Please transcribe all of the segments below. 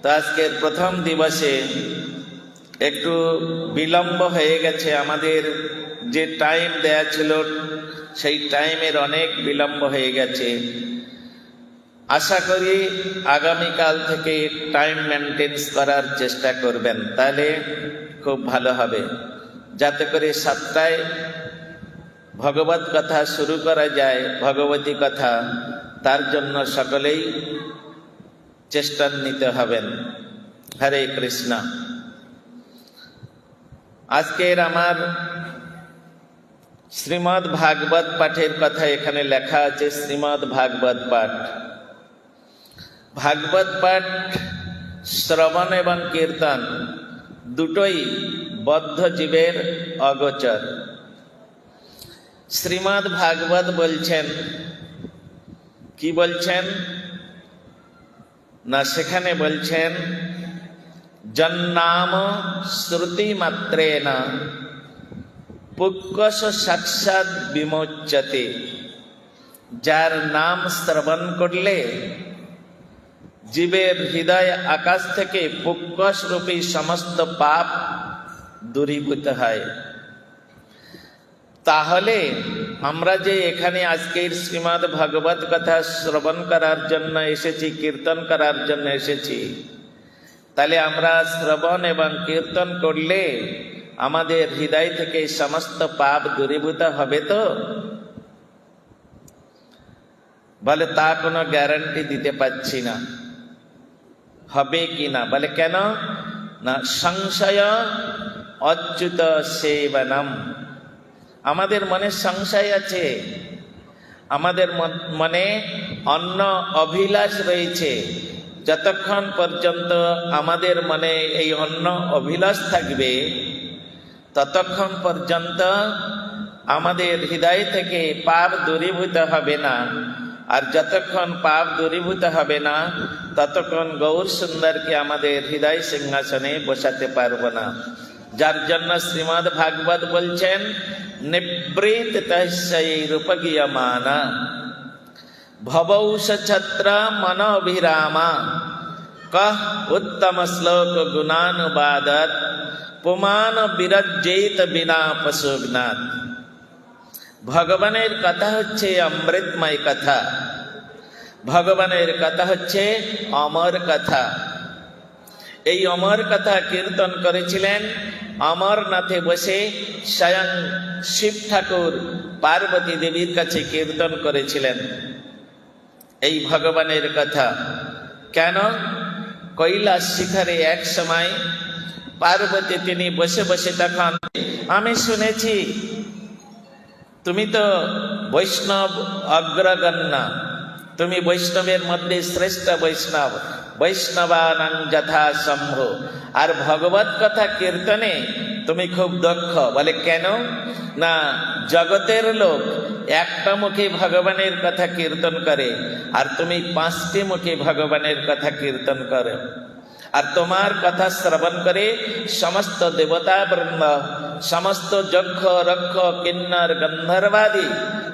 তো আজকের প্রথম দিবসে একটু বিলম্ব হয়ে গেছে। আমাদের যে টাইম দেয়া ছিল সেই টাইমের অনেক বিলম্ব হয়ে গেছে। আশা করি আগামীকাল থেকে টাইম মেনটেন্স করার চেষ্টা করবেন, তাহলে খুব ভালো হবে, যাতে করে 7টায় ভগবত কথা শুরু করা যায়, ভগবতী কথা। তার জন্য সকলেই চেষ্টা নিতে হবেন। হরে কৃষ্ণ। আজকের আমার শ্রীমদ্ ভাগবত পাঠের কথা এখানে লেখা আছে। শ্রীমদ্ ভাগবত পাঠ, ভাগবত পাঠ শ্রবণ এবং কীর্তন দুটোই বদ্ধ জীবের অগোচর। শ্রীমদ্ ভাগবত বলছেন, কি বলছেন না, সেখানে বলছেন জন্নাম শ্রুতি মাত্রেণ পুক্কশ সাক্ষাৎ বিমোচ্যতে। যার নাম শ্রবণ করলে জীবের হৃদয় আকাশ থেকে পুক্কশ রূপী সমস্ত পাপ দূরীভূত হয়। তাহলে আমরা যে এখানে আজকের শ্রীমদ্ ভাগবত কথা শ্রবণ করার জন্য এসেছি, কীর্তন করার জন্য এসেছি, তাহলে আমরা শ্রবণ এবং কীর্তন করলে আমাদের হৃদয় থেকে সমস্ত পাপ দূরীভূত হবে তো? বলে তা কোনো গ্যারান্টি দিতে পারছি না হবে কি না। বলে কেন না, সংশয় অচ্যুত সেবনম। আমাদের মনে সংশয় আছে, আমাদের মনে অন্য অভিলাষ রয়েছে। যতক্ষণ পর্যন্ত আমাদের মনে এই অন্য অভিলাষ থাকবে, ততক্ষণ পর্যন্ত আমাদের হৃদয় থেকে পাপ দূরীভূত হবে না। আর যতক্ষণ পাপ দূরীভূত হবে না, ততক্ষণ গৌর সুন্দরকে আমাদের হৃদয় সিংহাসনে বসাতে পারবো না। যার জন্য শ্রীমদ্ ভাগবত বলছেন নিবৃত তস্যৈরুপগীয়মানা ভবৌষ ছত্র মনোভিরামা কহ উত্তম শ্লোক গুণানুবাদত পুমান বিরজ্জেত বিনা পশুঘ্নাত। ভগবানের কথা হচ্ছে অমৃতময় কথা, ভগবানের কথা হচ্ছে অমর কথা। এই অমর কথা কীর্তন করেছিলেন অমরনাথে বসে স্বয়ং শিব ঠাকুর পার্বতী দেবীর কাছে কীর্তন করেছিলেন এই ভগবানের কথা। কেন? কৈলাস শিখরে এক সময় পার্বতী তিনি বসে বসে তখন, আমি শুনেছি তুমি তো বৈষ্ণব অগ্রগণ্য, তুমি বৈষ্ণবের মধ্যে শ্রেষ্ঠ বৈষ্ণব, বৈষ্ণবানাং যথা শম্ভ, আর ভগবত কথা কীর্তনে তুমি খুব দক্ষ। বলে কেন না, জগতের লোক একটা মুখে ভগবানের কথা কীর্তন করে, আর তুমি 5টি মুখে ভগবানের কথা কীর্তন করো। আর তোমার কথা শ্রবণ করে সমস্ত দেবতা বৃন্দ, সমস্ত যক্ষ রক্ষ কিন্নর গন্ধর্বাদি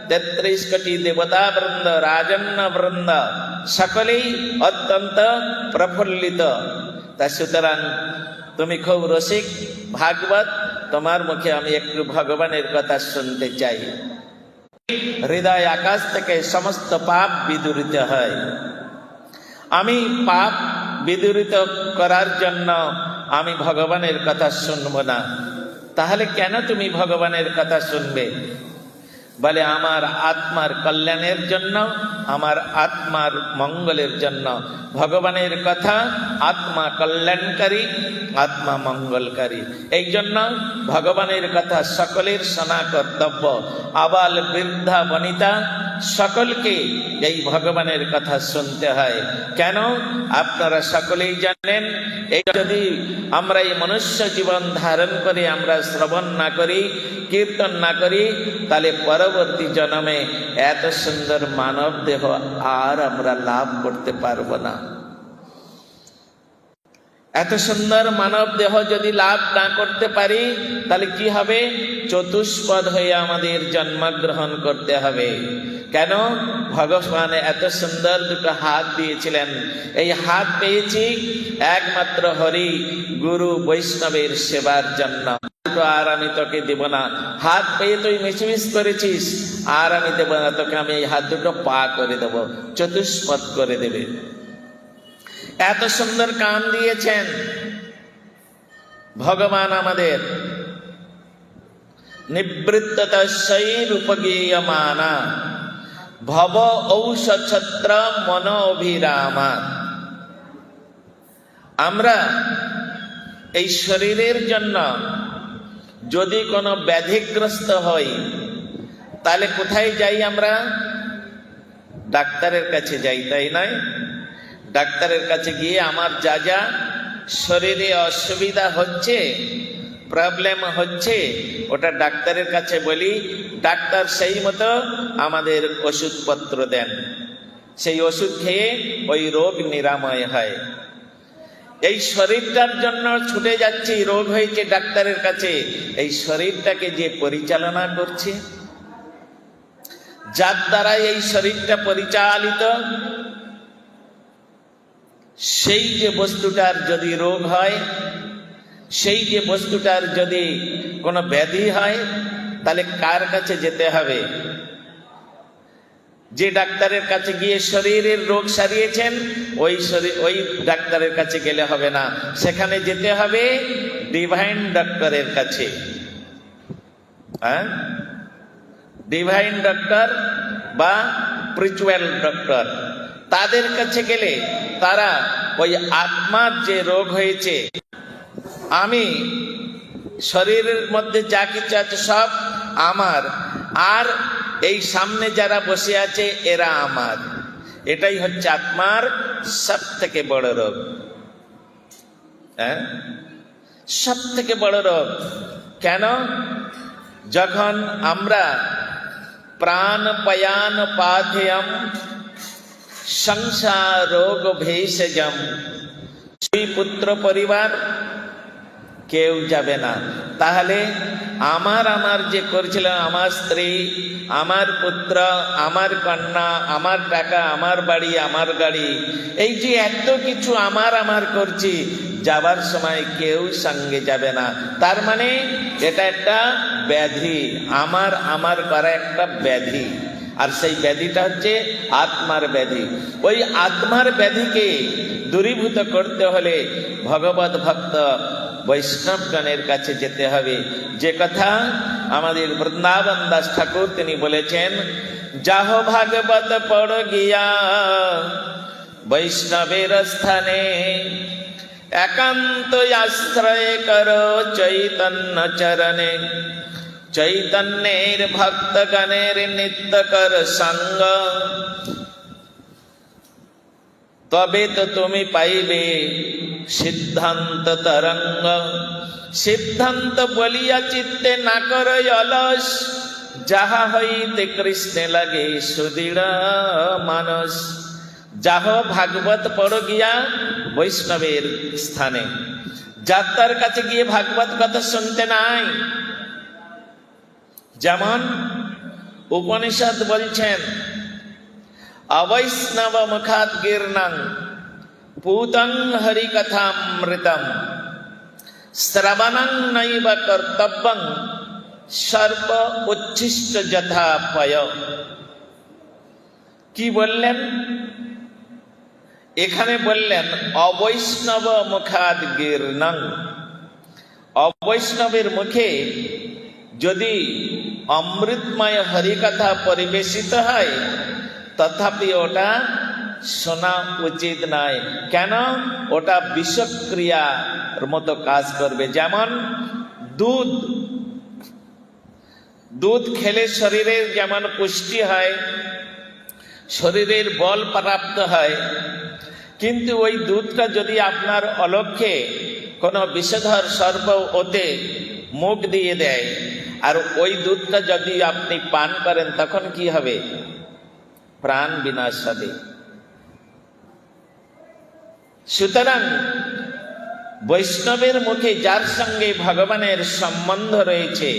33 কোটি দেবতা বৃন্দ, রাজন্য বৃন্দ সকলেই অত্যন্ত প্রফুল্লিত। তা সুতরাং তুমি খুব রসিক ভাগবত, তোমার মুখে আমি একটু ভগবানের কথা শুনতে চাই। হৃদয় আকাশ থেকে সমস্ত পাপ বিদূরিত হয়। আমি পাপ বিদূরিত করার জন্য আমি ভগবানের কথা শুনব না। তাহলে কেন তুমি ভগবানের কথা শুনবে? বলে আমার আত্মার কল্যাণের জন্য, আমার আত্মার মঙ্গলের জন্য। ভগবানের কথা আত্মা কল্যাণকারী, আত্মা মঙ্গলকারী। এই জন্য ভগবানের কথা সকলের শোনা কর্তব্য। আবাল বৃদ্ধা বনিতা সকলকে এই ভগবানের কথা শুনতে হয়। কেন? আপনারা সকলেই জানেন, এই যদি আমরা এই মনুষ্য জীবন ধারণ করে আমরা শ্রবণ না করি, কীর্তন না করি, তাহলে পরবর্তী জন্মে এত সুন্দর মানব দেহ আর আমরা লাভ করতে পারবো না। এত সুন্দর মানব দেহ যদি লাভ না করতে পারি তাহলে কি হবে? চতুষ্পদ হয়ে আমাদের জন্মগ্রহণ করতে হবে। কেন? ভগবান এত সুন্দর দুটো হাত দিয়েছিলেন। এই হাত পেয়েছি একমাত্র হরি গুরু বৈষ্ণবের সেবার জন্য। আর আমি তোকে দেব না। হাত পেয়ে তুই মিছমিছ করেছিস, আর আমি দেব না তোকে। আমি এই হাত দুটো পা করে দেব, চতুষ্পদ করে দেবে। এত সুন্দর কান দিয়েছেন ভগবান আমাদের। নিবৃত্ততশৈরুপগীয়মানা ভব ঔষছত্র মন অভিরামা। আমরা এই শরীরের জন্য যদি কোনো ব্যাধিগ্রস্ত হই তাহলে কোথায় যাই? আমরা ডাক্তারের কাছে যাই, তাই নয়? ডাক্তারের কাছে গিয়ে আমার যা যা শরীরে অসুবিধা হচ্ছে, প্রবলেম হচ্ছে, ওটা ডাক্তারের কাছে বলি। ডাক্তার সেই মতো আমাদের ওষুধপত্র দেন, সেই ওষুধ খেয়ে ওই রোগ নিরাময় হয়। এই শরীরটার জন্য ছুটে যাচ্ছি, রোগ হয়েছে ডাক্তারের কাছে। এই শরীরটাকে যে পরিচালনা করছে, যার দ্বারা এই শরীরটা পরিচালিত, সেই যে বস্তুটার যদি রোগ হয়, সেই যে বস্তুটার যদি কোনো ব্যাধি হয়, তাহলে কার কাছে যেতে হবে? যে ডাক্তারের কাছে গিয়ে শরীরের রোগ সারিয়েছেন ওই ডাক্তারের কাছে গেলে হবে না, সেখানে যেতে হবে ডিভাইন ডক্টরের কাছে। ডিভাইন ডক্টর বা স্পিরিচুয়াল ডক্টর, তাদের কাছে গেলে তারা ওই আত্মার যে রোগ হয়েছে, আমি শরীরের মধ্যে যা কিছু আছে সব আমার, আর এই সামনে যারা বসে আছে এরা আমার, এটাই হচ্ছে আত্মার সব থেকে বড় রোগ। সব থেকে বড় রোগ। কেন? যখন আমরা প্রাণ পয়ান পাথেয়ম সংসার রোগ ভেষজম, দুই পুত্র পরিবার কেউ যাবে না। তাহলে আমার যে করেছিল, আমার স্ত্রী, আমার পুত্র, আমার কন্যা, আমার টাকা, আমার বাড়ি, আমার গাড়ি, এই যে এত কিছু আমার করছি, যাবার সময় কেউ সঙ্গে যাবে না। তার মানে এটা একটা ব্যাধি, আমার করা একটা ব্যাধি। আর সেই ব্যাধিটা হচ্ছে আত্মার ব্যাধি। ওই আত্মার ব্যাধিকে দূরীভূত করতে হলে ভগবত ভক্ত বৈষ্ণবগণের কাছে যেতে হবে। যে কথা আমাদের বৃন্দাবন দাস ঠাকুর তিনি বলেছেন, যাহ ভাগবত পড় গিয়া বৈষ্ণবের স্থানে, একান্ত আশ্রয় করো চৈতন্য চরণে, চৈতন্যের ভক্তগণের নিত্য কর সঙ্গ, তবে তো তুমি পাইবে সিদ্ধান্ত তরঙ্গ। সিদ্ধান্ত বলিয়া চিত্তে না করো অলস, যাহা হইতে কৃষ্ণে লাগে সুদৃঢ় মানস। যাহ ভাগবত পড়ো গিয়া বৈষ্ণবের স্থানে। যাত্রার কাছে গিয়ে ভাগবত কথা শুনতে নাই। যেমন উপনিষদ বলছেন, অবৈষ্ণব মুখাৎ গীর্ণং পূতং হরিকথামৃতম, শ্রবণং নৈব কর্তব্যং সর্ব উচ্ছিষ্ট যথা পয়। কি বললেন? এখানে বললেন অবৈষ্ণব মুখাৎ গীর্ণং। অবৈষ্ণবের মুখে যদি অমৃতময় হরিকথা পরিবেশিত হয়, তথাপি ওটা শোনা উচিত নয়। কেন? ওটা বিষক্রিয়ার মতো কাজ করবে। যেমন দুধ খেলে শরীরের যেমন পুষ্টি হয়, শরীরের বল প্রাপ্ত হয়, কিন্তু ওই দুধটা যদি আপনার অলক্ষ্যে কোনো বিষধর সর্প ওতে মুখ দিয়ে দেয়, আর ওই দুধটা যদি আপনি পান করেন, তখন কি হবে? প্রাণ বিনাশ হবে। সুতরাং বৈষ্ণবের মুখে যার সঙ্গে ভগবানের সম্বন্ধ রয়েছে,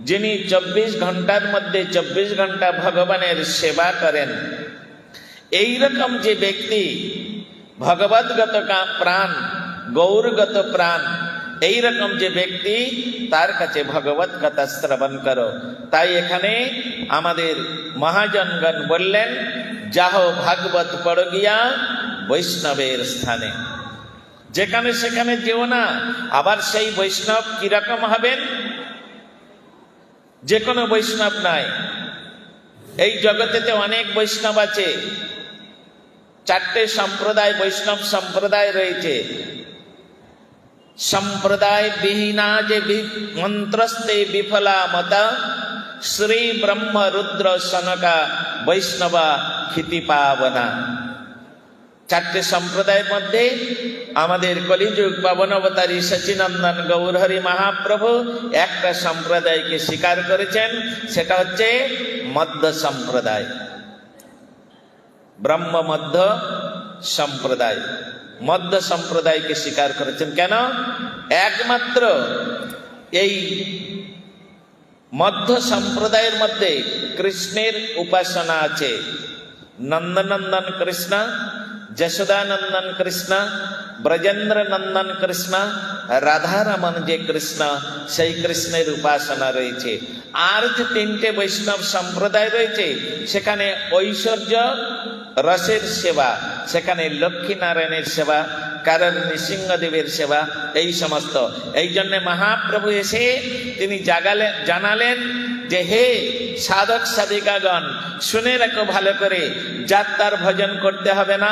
যিনি 24 ঘন্টার মধ্যে 24 ঘন্টা ভগবানের সেবা করেন, এই রকম যে ব্যক্তি ভগবদ্গত প্রাণ, গৌরগত প্রাণ, এই রকম যে ব্যক্তি, তার কাছে ভগবত কথা শ্রবণ করো। তাই এখানে আমাদের মহাজনগণ বললেন, যাহো ভাগবত পড় গিয়া বৈষ্ণবের স্থানে। যেখানে সেখানে যেও না। আবার সেই বৈষ্ণব কিরকম হবেন? যে কোনো বৈষ্ণব নাই। এই জগতেতে অনেক বৈষ্ণব আছে। 4টে সম্প্রদায়, বৈষ্ণব সম্প্রদায় রয়েছে। সম্প্রদায় বিহীনা যে মন্ত্রস্তে বিফলা মতা, শ্রী ব্রহ্ম রুদ্র সনকা বৈষ্ণবা খ্যাতি পাবনা। 4টে সম্প্রদায়ের মধ্যে আমাদের কলিযুগ পাবন অবতারী সচিনন্দন গৌরহরি মহাপ্রভু একটা সম্প্রদায়কে স্বীকার করেছেন, সেটা হচ্ছে মধ্য সম্প্রদায়, ব্রহ্ম মধ্য সম্প্রদায়। মধ্য সম্প্রদায়কে স্বীকার করেছেন। কেন? একমাত্র এই মধ্য সম্প্রদায়ের মধ্যে কৃষ্ণের উপাসনা আছে। নন্দনন্দন কৃষ্ণ, যশোদানন্দন কৃষ্ণ, ব্রজেন্দ্র নন্দন কৃষ্ণ, রাধারমন যে কৃষ্ণ, সেই কৃষ্ণের উপাসনা রয়েছে। আর যে 3টে বৈষ্ণব সম্প্রদায় রয়েছে, সেখানে ঐশ্বর্য রসের সেবা, সেখানে লক্ষ্মী নারায়ণের সেবা, কারণ নৃসিংহদেবের সেবা, এই সমস্ত। এই জন্য মহাপ্রভু এসে তিনি জানালেন যে হে সাধক সাধিকাগণ, শুনে রাখো ভালো করে, যার তার ভজন করতে হবে না,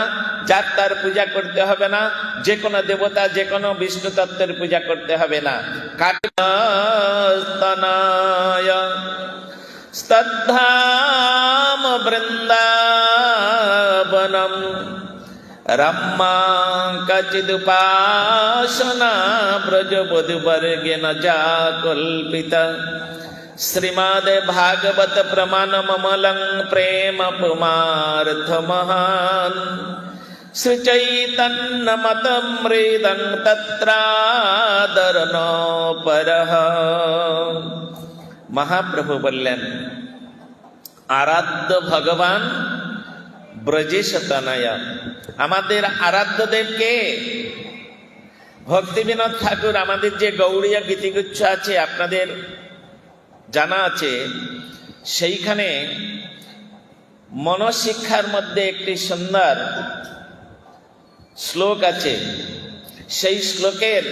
যার তার পূজা করতে হবে না, যে কোনো দেবতা, যে কোনো বিষ্ণু তত্ত্বের পূজা করতে হবে না। কাটস্তনায় স্তদ্ধাম বৃন্দাবনম রম্মা কচিদুপাসনা ব্রজবধূবর্গেণ যা কল্পিতা শ্রীমদ ভাগবত প্রমাণমমলং প্রেম পুমার্থ মহান শ্রীচৈতন্যমতমৃদং তত্রাদরনো পরঃ। মহাপ্রভু বললেন, আরাধ্য ভগবান ব্রজেশ তনয়া। আমাদের আরাধ্য দেবকে ভক্তি বিনোদ ঠাকুর, আমাদের যে গৌড়ীয় গীতিগুচ্ছ আছে আপনাদের জানা আছে, সেইখানে মনশিক্ষার মধ্যে একটি সুন্দর শ্লোক আছে। সেই শ্লোকের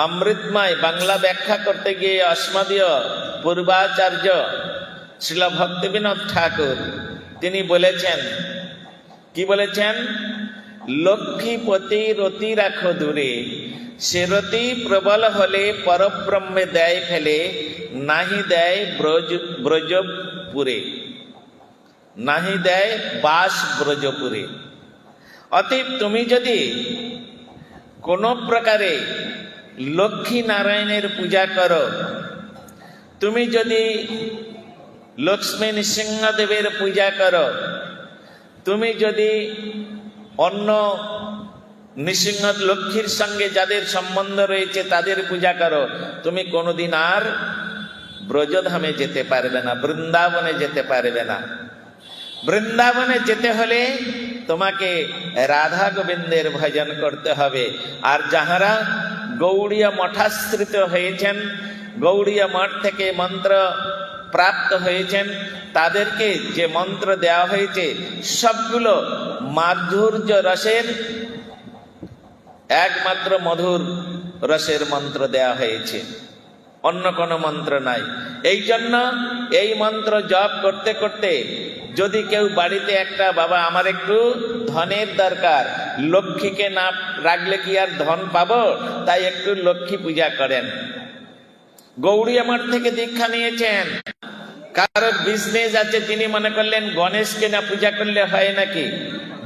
অমৃতময় বাংলা ব্যাখ্যা করতে গিয়ে অস্মদীয় পূর্বাচার্য শ্রীল ভক্তি বিনোদ ঠাকুর তিনি বলেছেন, কি বলেছেন? লক্ষ্মীপতি রতি রাখো দূরে, সে রতি প্রবল হলে পরব্রহ্মে দেয় ফেলে, নাহি দেয় ব্রজপুরে, নাহি দেয় বাস ব্রজপুরে। অতএব তুমি যদি কোনো প্রকারে লক্ষ্মী নারায়ণের পূজা করো, তুমি যদি লক্ষ্মী নৃসিংহদেবের পূজা করো, তুমি যদি অন্য নৃসিংহ লক্ষ্মীর সঙ্গে যাদের সম্বন্ধ রয়েছে তাদের পূজা করো, তুমি কোনোদিন আর ব্রজধামে যেতে পারবে না, বৃন্দাবনে যেতে পারবে না। বৃন্দাবনে যেতে হলে তোমাকে রাধা গোবিন্দের ভজন করতে হবে। আর যাহারা গৌড়ীয় মঠাশ্রিত হয়েছেন, গৌড়ীয় মঠ থেকে মন্ত্র প্রাপ্ত হয়েছেন, তাদেরকে যে মন্ত্র দেওয়া হয়েছে সবগুলো মাধুর্য রসের, একমাত্র মধুর রসের মন্ত্র দেওয়া হয়েছে, অন্য কোনো মন্ত্র নাই। এই জন্য এই মন্ত্র জপ করতে করতে যদি কেউ বাড়িতে একটা, বাবা আমার একটু ধনের দরকার, লক্ষ্মীকে না রাখলে কি আর ধন পাবো, তাই একটু লক্ষ্মী পূজা করেন। গৌড়ীয় মঠ থেকে দীক্ষা নিয়েছেন, কারোর বিজনেস আছে, তিনি মনে করলেন গণেশকে না পূজা করলে হয় নাকি,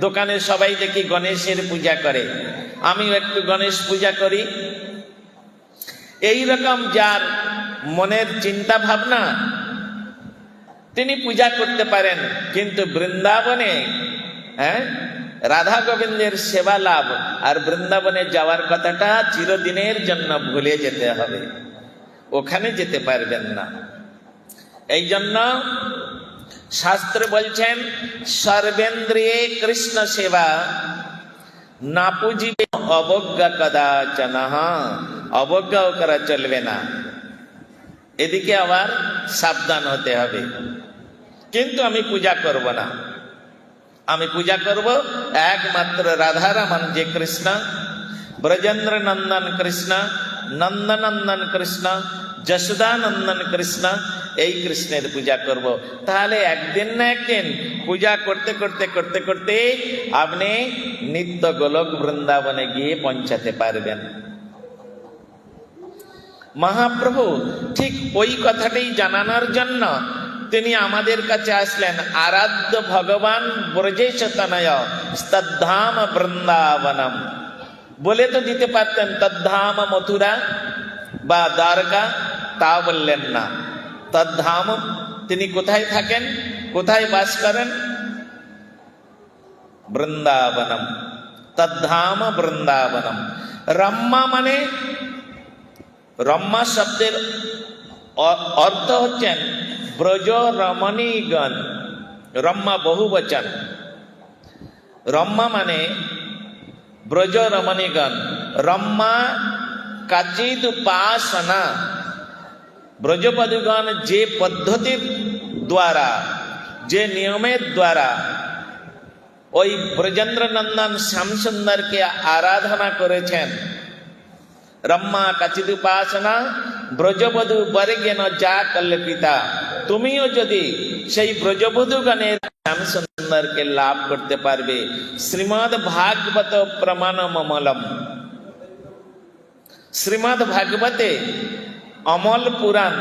দোকানে সবাই দেখি গণেশের পূজা করে, আমিও একটু গণেশ পূজা করি। এই রকম যার মনের চিন্তা ভাবনা, তিনি পূজা করতে পারেন। কিন্তু বৃন্দাবনে রাধা গোবিন্দের সেবা লাভ আর বৃন্দাবনে যাওয়ার কথাটা চিরদিনের জন্য ভুলে যেতে হবে, ওখানে যেতে পারবেন না। এই জন্য শাস্ত্র বলছেন সর্বেন্দ্রিয়ে কৃষ্ণ সেবা না পুজিবে অবজ্ঞা কদাচন, অবজ্ঞাও করা চলবে না। এদিকে আবার সাবধান হতে হবে। কিন্তু আমি পূজা করব না, আমি পূজা করব একমাত্র রাধারমন যে কৃষ্ণ, ব্রজেন্দ্র নন্দন কৃষ্ণ, নন্দনন্দন কৃষ্ণ, যশোদানন্দন কৃষ্ণ, এই কৃষ্ণের পূজা করব। তাহলে একদিন না একদিন পূজা করতে করতে করতে করতে আপনি নিত্য গোলক বৃন্দাবনে গিয়ে পৌঁছাতে পারবেন। মহাপ্রভু ঠিক ওই কথাটাই জানানোর জন্য তিনি আমাদের কাছে আসলেন। আরাধ্য ভগবান ব্রজেশ তনয় তদ্ধাম বৃন্দাবনম বলে তো দিতে পারতেন তদ্ধাম মথুরা বা দ্বারকা, তা বললেন না। তদ্ধাম তিনি কোথায় থাকেন, কোথায় বাস করেন? বৃন্দাবনম, তদ্ধাম বৃন্দাবনম। রম্মা মানে, রম্মা শব্দের অর্থ হচ্ছেন ব্রজ রমণীগণ। রম্মা বহুবচন, রম্মা মানে ব্রজ রমণীগণ। রম্মা কাচিদ উপাসনা, ব্রজপদগণ যে পদ্ধতির দ্বারা, যে নিয়মের দ্বারা ওই ব্রজেন্দ্র নন্দন শ্যামসুন্দরকে আরাধনা করেছেন, রম্মা কাচিদ উপাসনা ব্রজবধূ বর্গেন যা কল্পিতা, তুমিও যদি সেই ব্রজবধূগণের শ্যামসুন্দরকে লাভ করতে পারবে। শ্রীমদ্ ভাগবত প্রমাণ মমলম, শ্রীমদ্ ভাগবতে অমল পুরাণ,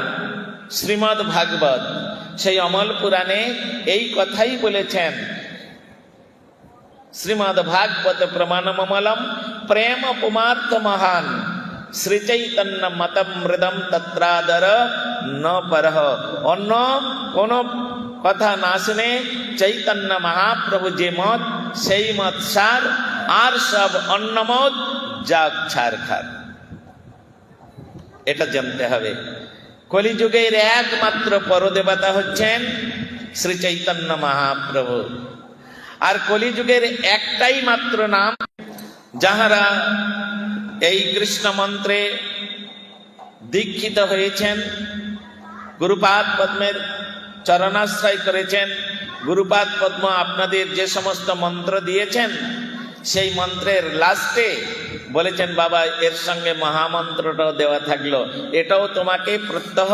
শ্রীমদ্ ভাগবত, সেই অমল পুরাণে এই কথাই বলেছেন। শ্রীমদ্ ভাগবত প্রমাণ মমলম প্রেম পুমার্থ মহান শ্রী চৈতন্য মতম মৃদম তত্রাদর ন পরহ। অন্য কোন কথা না শুনে চৈতন্য মহাপ্রভু যে মত, সেই মত সার, আর সব অন্য মত যাক ছারখার। এটা জানতে হবে। কলিযুগের একমাত্র পরদেবতা হচ্ছেন শ্রী চৈতন্য মহাপ্রভু। আর কলিযুগের একটাই মাত্র নাম, যাহারা এই কৃষ্ণ মন্ত্রে দীক্ষিত হয়েছেন, গুরুপাদ পদ্মের চরণাশ্রয় করেছেন। গুরুপাদ পদ্ম আপনাদের যে সমস্ত মন্ত্র দিয়েছেন, সেই মন্ত্রের লাস্টে বলেছেন, বাবা এর সঙ্গে মহামন্ত্রটাও দেওয়া থাকলো, এটাও তোমাকে প্রত্যহ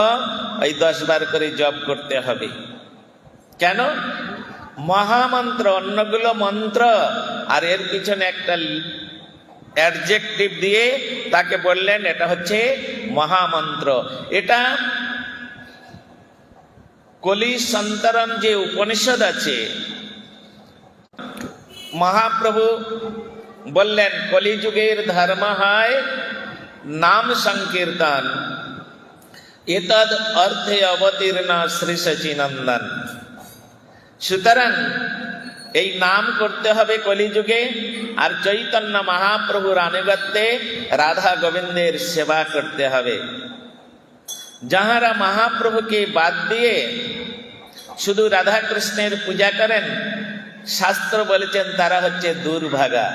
এই 10 বার করে জপ করতে হবে। কেন? মহামন্ত্র, অন্যগুলো মন্ত্র, আর এর পিছনে একটা অ্যাডজেক্টিভ দিয়ে তাকে বললেন এটা হচ্ছে মহামন্ত্র। এটা কলি সন্তরণ যে উপনিষদ আছে, মহাপ্রভু বললেন কলিযুগের ধর্ম হয় নাম সংকীর্তন, এতদ অর্থে অবতীর্ণ শ্রী সচিনন্দন। সুতরাং এই নাম করতে হবে কলিযুগে, আর চৈতন্য মহাপ্রভুর আনুগত্যে রাধা গোবিন্দের সেবা করতে হবে। যাহারা মহাপ্রভুকে বাদ দিয়ে শুধু রাধা কৃষ্ণের পূজা করেন, শাস্ত্র বলেছেন তারা হচ্ছে দুর্ভাগা।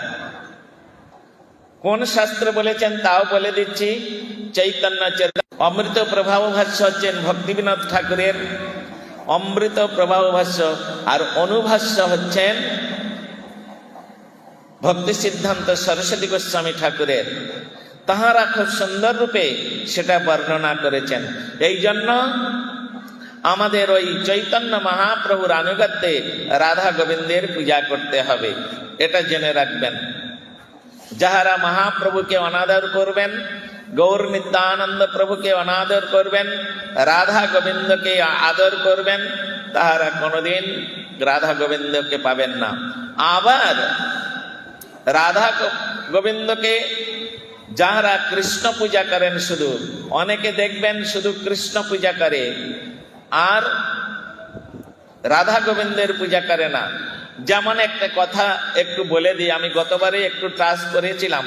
কোন শাস্ত্র বলেছেন তাও বলে দিচ্ছি। চৈতন্য অমৃত প্রভাব ভাষ্য হচ্ছেন ভক্তিবিনোদ ঠাকুরের অমৃত প্রভাব ভাষ্য, আর অনুভাষ্য হচ্ছেন ভক্তি সিদ্ধান্ত সরস্বতী গোস্বামী ঠাকুরের। তাহারা খুব সুন্দর রূপে সেটা বর্ণনা করেছেন। এই জন্য আমাদের ওই চৈতন্য মহাপ্রভুর আনুগত্যে রাধা গোবিন্দের পূজা করতে হবে, এটা জেনে রাখবেন। যাহারা মহাপ্রভুকে অনাদর করবেন, গৌর নিত্যানন্দ প্রভুকে অনাদর করবেন, রাধা গোবিন্দকে আদর করবেন, তাহারা কোনোদিন রাধা গোবিন্দকে পাবেন না। আবার রাধা গোবিন্দকে যাহারা কৃষ্ণ পূজা করেন, শুধু অনেকে দেখবেন শুধু কৃষ্ণ পূজা করে আর রাধা গোবিন্দের পূজা করে না। যেমন একটা কথা একটু বলে দিই, আমি গতবারে একটু ট্রাস করেছিলাম,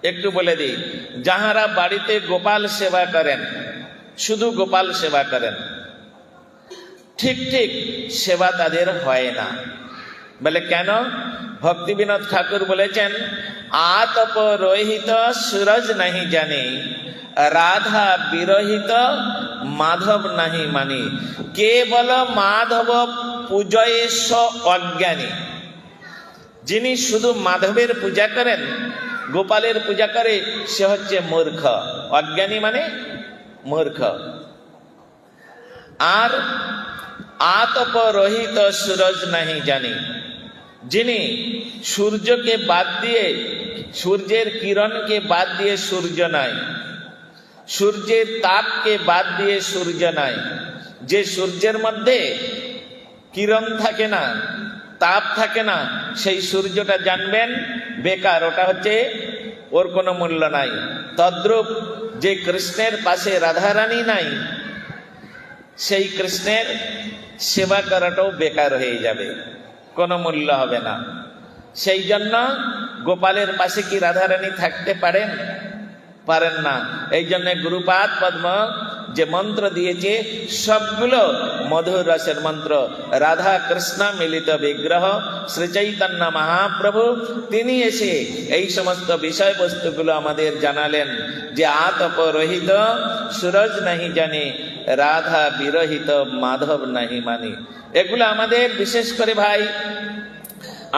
একটু বলে দিই। যাহারা বাড়িতে গোপাল সেবা করেন, শুধু গোপাল সেবা করেন, ঠিক ঠিক সেবা তাদের হয় না। বলে কেন? ভক্তি বিনোদ ঠাকুর বলেছেন, আতপ রোহিত সুরজ নাহি জানি, রাধা বিরহিত মাধব নাহি মানি, কেবল মাধব পূজয়ে স অজ্ঞানী। যিনি শুধু মাধবের পূজা করেন, গোপালের পূজা করে, সে হচ্ছে মূর্খ। অজ্ঞানী মানে মূর্খ। আর আতপ রহিত সুরজ নাহি জানি, যিনি সূর্যকে বাদ দিয়ে, সূর্যের কিরণকে বাদ দিয়ে সূর্য নাই, সূর্যের তাপকে বাদ দিয়ে সূর্য নাই, যে সূর্যের মধ্যে কিরণ থাকে না, তাপ থাকে না, সেই সূর্যটা জানবেন বেকার, ওটা হচ্ছে ওর কোনো মূল্য নাই। তদ্রূপ যে কৃষ্ণের পাশে রাধারানী নাই, সেই কৃষ্ণের সেবা করাটাও বেকার হয়ে যাবে, কোনো মূল্য হবে না। সেই জন্য গোপালের পাশে কি রাধারানী থাকতে পারেন? পারেন না। এই জন্য গুরুপাদ পদ্ম যে মন্ত্র দিয়েছে, সবগুলো মধুর রসের মন্ত্র। রাধা কৃষ্ণ মিলিত বিগ্রহ শ্রী চৈতন্য মহাপ্রভু, তিনি এসে এই সমস্ত বিষয়বস্তুগুলো আমাদের জানালেন যে আতপ রহিত সুরজ নাহি জানি, রাধা বিরহিত মাধব নাহি মানি। এগুলো আমাদের বিশেষ করে ভাই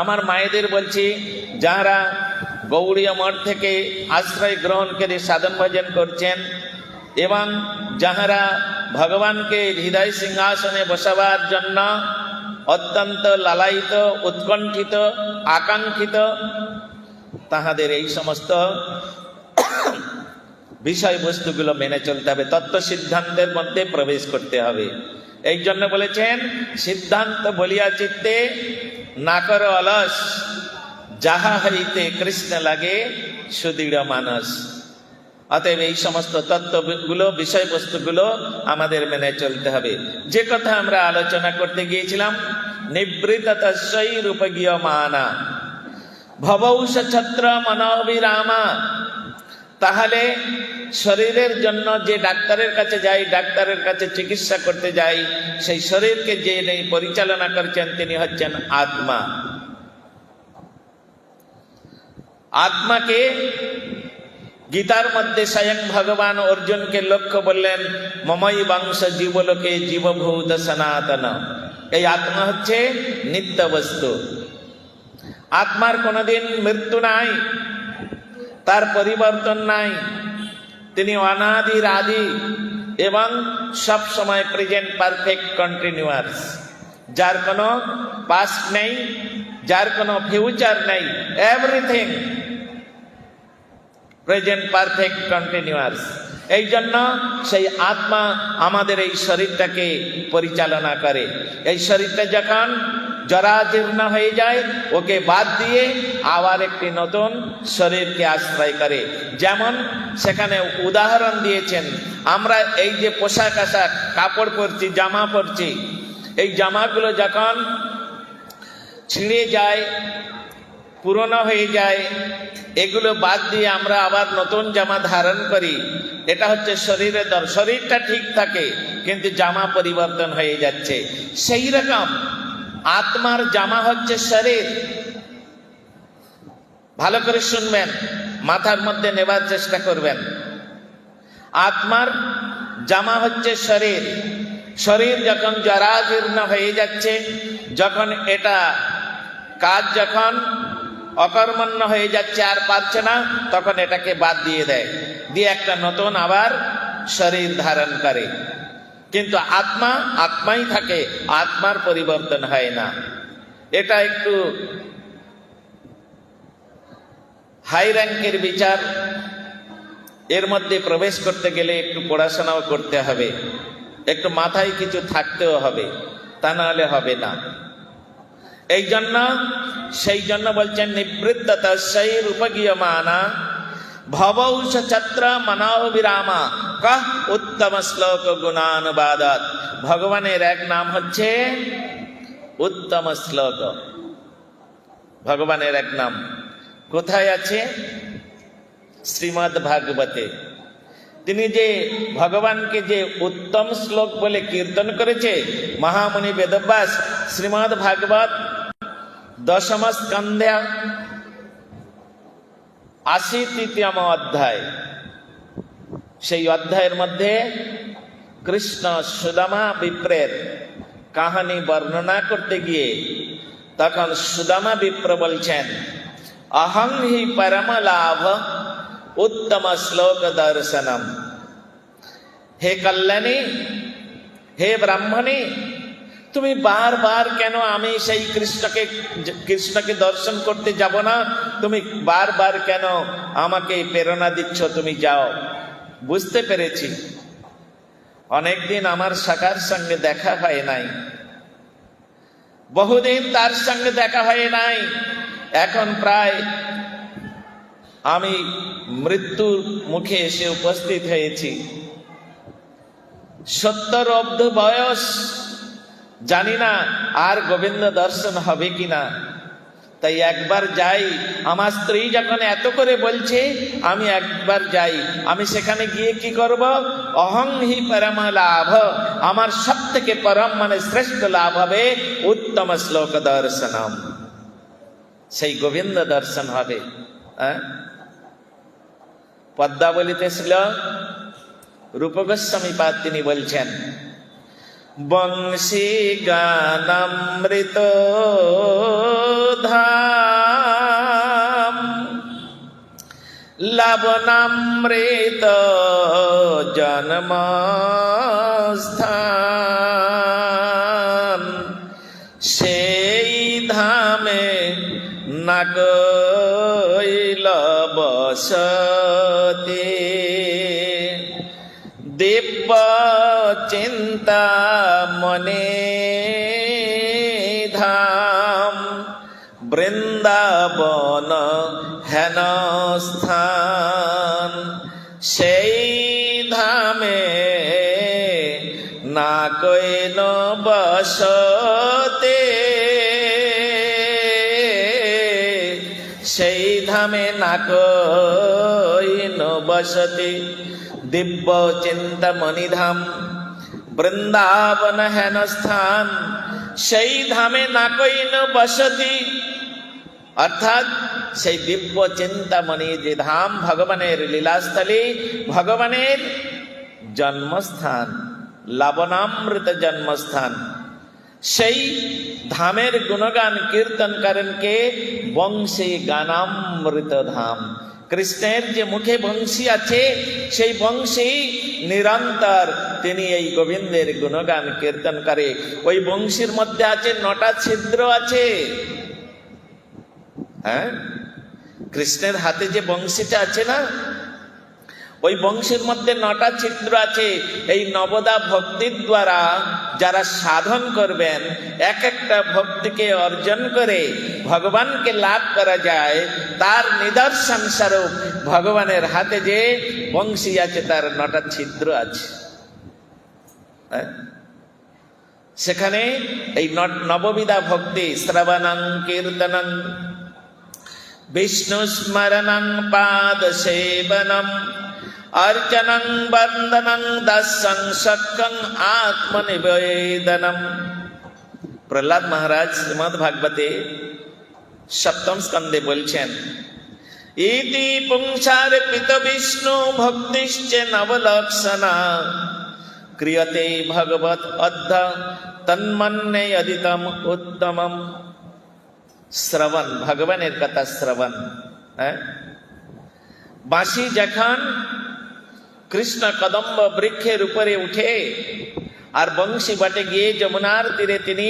আমার মায়েদের বলছি, যারা গৌড়ীয় মঠ থেকে আশ্রয় গ্রহণ করে সাধন ভজন করছেন, এবং যাহারা ভগবানকে হৃদয় সিংহাসনে বসাবার জন্য অত্যন্ত লালায়িত, উৎকণ্ঠিত, আকাঙ্ক্ষিত, তাহাদের এই সমস্ত বিষয়বস্তুগুলো মেনে চলতে হবে, তত্ত্ব সিদ্ধান্তের মধ্যে প্রবেশ করতে হবে। এই জন্য বলেছেন, সিদ্ধান্ত বলিয়া চিত্তে না কর অলস, যাহা হইতে কৃষ্ণ লাগে সুদৃঢ় মানস। অতএব এই সমস্ত তত্ত্বগুলো, বিষয়বস্তুগুলো আমাদের মেনে চলতে হবে। যে কথা আমরা আলোচনা করতে গিয়েছিলাম, নিবৃততস্যৈ রূপগীয়মানা ভবৌষ ছত্র মনোবিরামা। তাহলে শরীরের জন্য যে ডাক্তারের কাছে যাই, ডাক্তারের কাছে চিকিৎসা করতে যাই, সেই শরীরকে যে পরিচালনা করছেন তিনি হচ্ছেন আত্মা। আত্মাকে গীতার মধ্যে স্বয়ং ভগবান অর্জুনকে লক্ষ্য বললেন, মমই বংশ জীবলোকে জীবভূত সনাতন। এই আত্মা হচ্ছে নিত্য বস্তু। আত্মার কোনোদিন মৃত্যু নাই, তার পরিবর্তন নাই। তিনি অনাদির আদি এবং সব সময় প্রেজেন্ট, পারফেক্ট, কন্টিনিউয়াস, যার কোনো পাস্ট নেই, যার কোনো ফিউচার নেই। Everything present, perfect, continuous. এই জন্য সেই আত্মা আমাদের এই শরীরটাকে পরিচালনা করে। এই শরীরটা যখন জরাজীর্ণ হয়ে যায়, ওকে বাদ দিয়ে আবার একটি নতুন শরীরকে আশ্রয় করে। যেমন সেখানে উদাহরণ দিয়েছেন, আমরা এই যে পোশাক আশাক, কাপড় পরছি, জামা পরছি, এই জামাগুলো যখন ছিঁড়ে যায়, পুরনো হয়ে যায়, এগুলো বাদ দিয়ে আমরা আবার নতুন জামা ধারণ করি। এটা হচ্ছে শরীরের দর। শরীরটা ঠিক থাকে, কিন্তু জামা পরিবর্তন হয়ে যাচ্ছে। সেই রকম আত্মার জামা হচ্ছে শরীর। ভালো করে শুনবেন, মাথার মধ্যে নেবার চেষ্টা করবেন। আত্মার জামা হচ্ছে শরীর। শরীর যখন জরাজীর্ণ হয়ে যাচ্ছে, যখন এটা কাজ যখন অকর্মণ্য হয়ে যাচ্ছে, আর পারছে না, তখন এটাকে বাদ দিয়ে দেয়, দিয়ে একটা নতুন আবার শরীর ধারণ করে। কিন্তু আত্মা আত্মাই থাকে, আত্মার পরিবর্তন হয় না। এটা একটু হাই র্যাঙ্কের বিচার। এর মধ্যে প্রবেশ করতে গেলে একটু পড়াশোনাও করতে হবে, একটু মাথায় কিছু থাকতেও হবে, তা নাহলে হবে না। সেই জন্য বলছেন, নিবৃত্ততস্যৈ রূপগীয়মানা ভবৌষ ছত্র মনোবিরামা কহ উত্তম শ্লোক গুণানুবাদাৎ। ভগবানের এক নাম হচ্ছে উত্তম শ্লোক। ভগবানের এক নাম। কোথায় আছে? শ্রীমদ্ ভাগবতে। তিনি যে ভগবানকে যে উত্তম শ্লোক বলে কীর্তন করেছে মহামুনি বেদব্যাস, শ্রীমদ্ ভাগবত দশম স্কন্ধে ৮০তম অধ্যায়, সেই অধ্যায়ের মধ্যে কৃষ্ণ সুদামা বিপ্রের কাহানি বর্ণনা করতে গিয়ে তখন সুদামা বিপ্র বলছেন, অহং হি পরম লাভ উত্তম শ্লোক দর্শনম। হে কল্যাণী, হে ব্রাহ্মণী, তুমি বারবার কেন আমি সেই কৃষ্ণকে দর্শন করতে যাব না, তুমি বারবার কেন আমাকে প্রেরণা দিচ্ছ, তুমি যাও। বুঝতে পেরেছি অনেকদিন আমার সখার সঙ্গে দেখা হয় নাই, বহুদিন তার সঙ্গে দেখা হয় নাই। এখন প্রায় আমি মৃত্যুর মুখে এসে উপস্থিত হয়েছি, ৭০ অব্দ বয়স, জানি না আর গোবিন্দ দর্শন হবে কিনা। তাই একবার যাই, আমার স্ত্রী যখন এত করে বলছে আমি একবার যাই। আমি সেখানে গিয়ে কি করব? অহং হি পরম লাভ, আমার সব থেকে পরম মানে শ্রেষ্ঠ লাভ হবে উত্তম শ্লোক দর্শনম, সেই গোবিন্দ দর্শন হবে। পদ্মাবলীতে ছিল রূপ গোস্বামী পাদ, তিনি বলছেন, বংশী গানামৃত ধাম লবণামৃত জন্মস্থান, সেই ধামে না কইল বসতি, দিব্য চিন্তা মনে ধাম, বৃন্দাবন হেন স্থান, সেই ধামে না কইন বসতি, সেই ধামে না কইন বসতি, দিব্য চিন্তামণি ধাম, বৃন্দাবন হেন স্থান, সেই ধামে না কইন বসতি। অর্থাৎ সেই দিব্য চিন্তামণি যে ধাম, ভগবানের লীলাস্থলী, ভগবানের জন্মস্থান, লবণামৃত জন্মস্থান, সেই ধামের গুণগান কীর্তন করেন কে? বংশী গানামৃত ধাম। কৃষ্ণের যে মুখে বংশী আছে, সেই বংশী নিরন্তর তিনি এই গোবিন্দের গুণগান কীর্তন করে। ওই বংশীর মধ্যে আছে ৯টা ছিদ্র আছে। হ্যাঁ, কৃষ্ণের হাতে যে বংশীটা আছে না, ওই বংশীর মধ্যে ৯টা ছিদ্র আছে। এই নবদা ভক্তির দ্বারা যারা সাধন করবেন, এক একটা ভক্তিকে অর্জন করে ভগবানকে লাভ করা যায়, তার নিদর্শন স্বরূপ ভগবানের হাতে যে বংশী আছে তার ৯টা ছিদ্র আছে। সেখানে এই নববিধা ভক্তি, শ্রবণং কীর্তনং বিষ্ণু স্মরণং পাদ সেবনম अर्चनं वंदनं दास्यं शक्कं आत्मनिवेदनम। प्रहलाद महाराज श्रीमद् भागवते सप्तम स्कंदे बोलছেন, इति पुंसार्पित विष्णु भक्तिश्च नवलक्षणा क्रियते भगवत अद्ध तन्मन्ये अदितम उत्तमम। শ্রবণ, ভগবানের কথা শ্রবণ। বাঁশি যখন কৃষ্ণ কদম্ব বৃক্ষের উপরে উঠে আর বংশী বাটে গিয়ে যমুনার তীরে তিনি